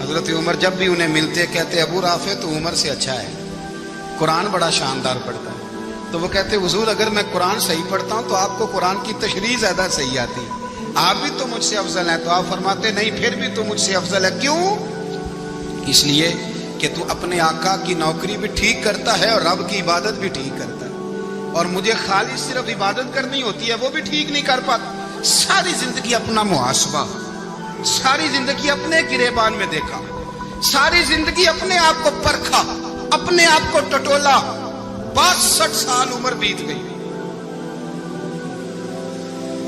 حضرت عمر جب بھی انہیں ملتے کہتے ابو رافع تو عمر سے اچھا ہے، قرآن بڑا شاندار پڑھتا ہے۔ تو وہ کہتے حضور اگر میں قرآن صحیح پڑھتا ہوں تو آپ کو قرآن کی تشریح زیادہ صحیح آتی، آپ بھی تو مجھ سے افضل ہیں۔ تو آپ فرماتے نہیں پھر بھی تو مجھ سے افضل ہے۔ کیوں؟ اس لیے کہ تو اپنے آقا کی نوکری بھی ٹھیک کرتا ہے اور رب کی عبادت بھی ٹھیک کرتا ہے، اور مجھے خالی صرف عبادت کرنی ہوتی ہے وہ بھی ٹھیک نہیں کر پاتا۔ ساری زندگی اپنا محاسبہ، ساری زندگی اپنے گریبان میں دیکھا، ساری زندگی اپنے آپ کو پرکھا، اپنے آپ کو ٹٹولا۔ 62 سال عمر بیت گئی۔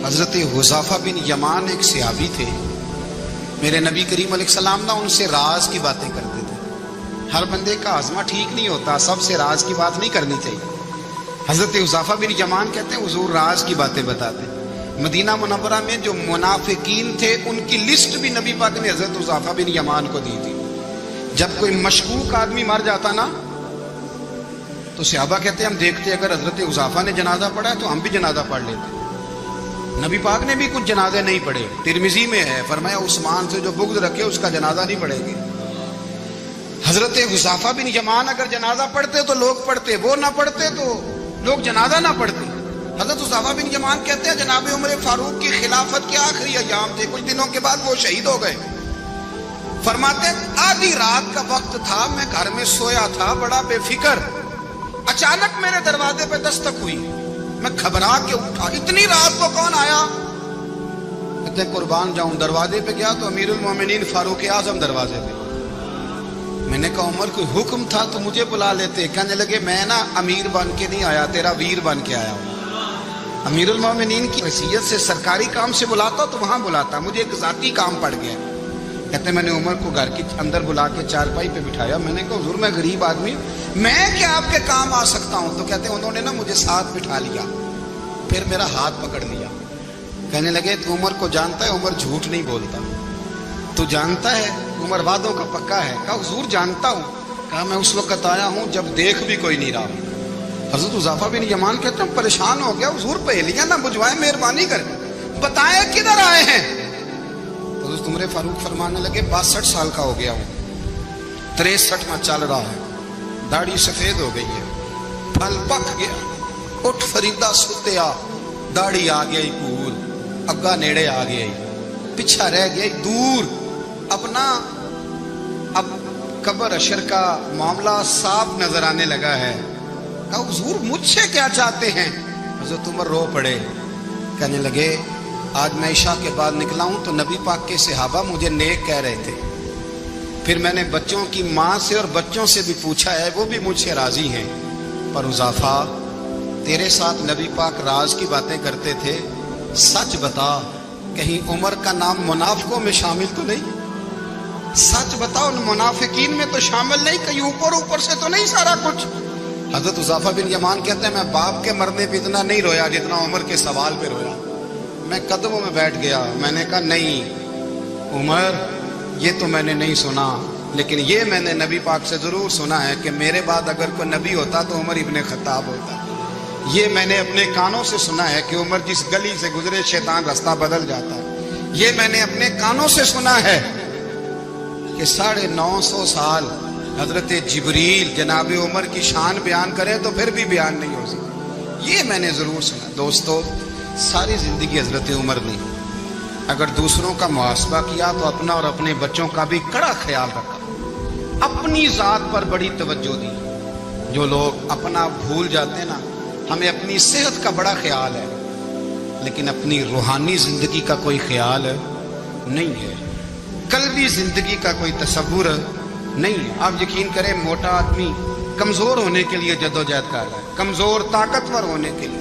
حضرت حذیفہ بن یمان ایک صحابی تھے، میرے نبی کریم علیہ السلام نا ان سے راز کی باتیں کرتے تھے۔ ہر بندے کا ہاضمہ ٹھیک نہیں ہوتا، سب سے راز کی بات نہیں کرنی چاہیے۔ حضرت حذیفہ بن یمان کہتے ہیں حضور راز کی باتیں بتاتے۔ مدینہ منورہ میں جو منافقین تھے ان کی لسٹ بھی نبی پاک نے حضرت حذیفہ بن یمان کو دی تھی۔ جب کوئی مشکوک آدمی مر جاتا نا تو صحابہ کہتے ہیں ہم دیکھتے اگر حضرت حذیفہ نے جنازہ پڑھا ہے تو ہم بھی جنازہ پڑھ لیتے۔ نبی پاک نے بھی کچھ جنازے نہیں پڑھے، ترمذی میں ہے، فرمایا عثمان سے جو بغض رکھے اس کا جنازہ نہیں پڑھے گی۔ حضرت حذیفہ بن یمان اگر جنازہ پڑھتے تو لوگ پڑھتے، وہ نہ پڑھتے تو لوگ جنازہ نہ پڑھتے۔ حضرت حذیفہ بن یمان کہتے ہیں جناب عمر فاروق کی خلافت کے آخری ایام تھے، کچھ دنوں کے بعد وہ شہید ہو گئے۔ فرماتے آدھی رات کا وقت تھا، میں گھر میں سویا تھا بڑا بے فکر، اچانک میرے دروازے پہ دستک ہوئی، میں گھبرا کے اٹھا، اتنی رات کو کون آیا؟ کہتے قربان جاؤں، دروازے پہ گیا تو امیر المومنین فاروق اعظم دروازے پہ۔ میں نے کہا عمر کوئی حکم تھا تو مجھے بلا لیتے. کہنے لگے میں نا امیر بن کے نہیں آیا, تیرا ویر بن کے آیا ہوں. امیر المومنین کی حیثیت سے سرکاری کام سے بلاتا تو وہاں بلاتا, مجھے ایک ذاتی کام پڑ گیا. کہتے میں نے عمر کو گھر کے اندر بلا کے چارپائی پہ بٹھایا. میں نے کہا حضور میں غریب آدمی, میں کیا آپ کے کام آ سکتا ہوں؟ تو کہتے انہوں نے نا مجھے ساتھ بٹھا لیا, پھر میرا ہاتھ پکڑ لیا. کہنے لگے تو عمر کو جانتا ہے؟ عمر جھوٹ نہیں بولتا. تو جانتا ہے؟ عمر وعدوں کا پکا ہے. کہا حضور جانتا ہوں. کہا میں اس وقت آیا ہوں جب دیکھ بھی کوئی نہیں رہا. حضرت حذیفہ بن یمان کہتے ہیں پریشان ہو گیا, حضور پہلیاں نہ بجھوائے, مہربانی کر بتائیں کدھر آئے ہیں. حضرت عمر فاروق فرمانے لگے 62 سال کا ہو گیا ہوں, 63 میں چل رہا ہے, داڑھی سفید ہو گئی ہے, پھل پک گیا, اٹھ فریدا ستیا, داڑھی آ گئی پور, اگا نیڑے آ گیا, پیچھا رہ گیا دور. اپنا اب قبر اشر کا معاملہ صاف نظر آنے لگا ہے. کہا حضور مجھ سے کیا چاہتے ہیں؟ حضرت عمر رو پڑے. کہنے لگے آج میں عشاء کے بعد نکلا ہوں تو نبی پاک کے صحابہ مجھے نیک کہہ رہے تھے. پھر میں نے بچوں کی ماں سے اور بچوں سے بھی پوچھا ہے, وہ بھی مجھ سے راضی ہیں. پر حذیفہ تیرے ساتھ نبی پاک راز کی باتیں کرتے تھے, سچ بتا کہیں عمر کا نام منافقوں میں شامل تو نہیں؟ سچ بتا ان منافقین میں تو شامل نہیں, کہیں اوپر سے تو نہیں سارا کچھ؟ حضرت حذیفہ بن یمان کہتے ہیں میں باپ کے مرنے پہ اتنا نہیں رویا جتنا عمر کے سوال پہ رویا. میں قدموں میں بیٹھ گیا. میں نے کہا نہیں عمر, یہ تو میں نے نہیں سنا, لیکن یہ میں نے نبی پاک سے ضرور سنا ہے کہ میرے بعد اگر کوئی نبی ہوتا تو عمر ابن خطاب ہوتا. یہ میں نے اپنے کانوں سے سنا ہے کہ عمر جس گلی سے گزرے شیطان راستہ بدل جاتا ہے. یہ میں نے اپنے کانوں سے سنا ہے کہ 950 سال حضرت جبریل جناب عمر کی شان بیان کرے تو پھر بھی بیان نہیں ہو سکتی. یہ میں نے ضرور سنا. دوستو ساری زندگی حضرت عمر نے اگر دوسروں کا محاسبہ کیا تو اپنا اور اپنے بچوں کا بھی کڑا خیال رکھا. اپنی ذات پر بڑی توجہ دی. جو لوگ اپنا بھول جاتے ہیں نا, ہمیں اپنی صحت کا بڑا خیال ہے لیکن اپنی روحانی زندگی کا کوئی خیال نہیں ہے, قلبی زندگی کا کوئی تصور نہیں ہے. آپ یقین کریں موٹا آدمی کمزور ہونے کے لیے جدوجہد کر رہا ہے, کمزور طاقتور ہونے کے لیے,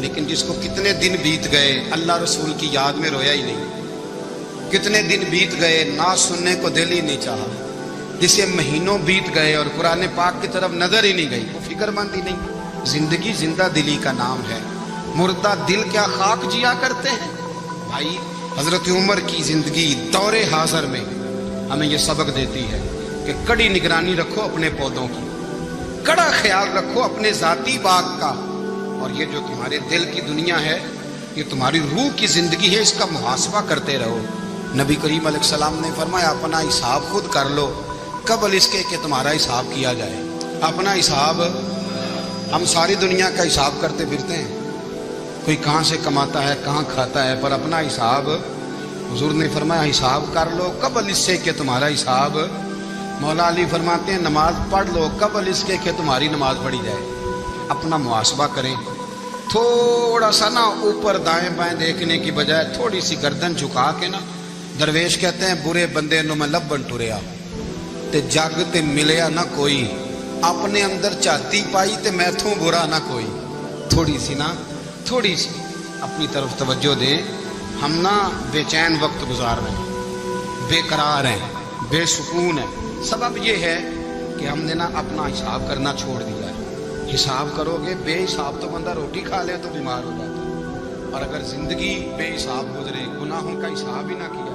لیکن جس کو کتنے دن بیت گئے اللہ رسول کی یاد میں رویا ہی نہیں, کتنے دن بیت گئے نعت سننے کو دل ہی نہیں چاہا, جسے مہینوں بیت گئے اور قرآن پاک کی طرف نظر ہی نہیں گئی, وہ فکر مند ہی نہیں. زندگی زندہ دلی کا نام ہے, مردہ دل کیا خاک جیا کرتے ہیں. بھائی حضرت عمر کی زندگی دور حاضر میں ہمیں یہ سبق دیتی ہے کہ کڑی نگرانی رکھو اپنے پودوں کی, کڑا خیال رکھو اپنے ذاتی باغ کا, اور یہ جو تمہارے دل کی دنیا ہے یہ تمہاری روح کی زندگی ہے, اس کا محاسبہ کرتے رہو. نبی کریم علیہ السلام نے فرمایا اپنا حساب خود کر لو قبل اس کے کہ تمہارا حساب کیا جائے. اپنا حساب, ہم ساری دنیا کا حساب کرتے پھرتے ہیں, کوئی کہاں سے کماتا ہے کہاں کھاتا ہے, پر اپنا حساب حضور نے فرمایا حساب کر لو قبل اس سے کہ تمہارا حساب. مولا علی فرماتے ہیں نماز پڑھ لو قبل اس کے کہ تمہاری نماز پڑھی جائے. اپنا محاسبہ کریں, تھوڑا سا نا اوپر دائیں بائیں دیکھنے کی بجائے تھوڑی سی گردن جھکا کے نا, درویش کہتے ہیں برے بندے نو میں لبن ٹریا تے جگ تے ملیا نہ کوئی, اپنے اندر چاہتی پائی تے میتھوں برا نہ کوئی. تھوڑی سی اپنی طرف توجہ دیں. ہم نا بے چین وقت گزار رہے ہیں, بے قرار ہیں, بے سکون ہیں. سبب یہ ہے کہ ہم نے نا اپنا حساب کرنا چھوڑ دیا ہے. حساب کرو گے, بے حساب تو بندہ روٹی کھا لے تو بیمار ہو جاتا ہے, اور اگر زندگی بے حساب گزرے, گناہوں کا حساب ہی نہ کیا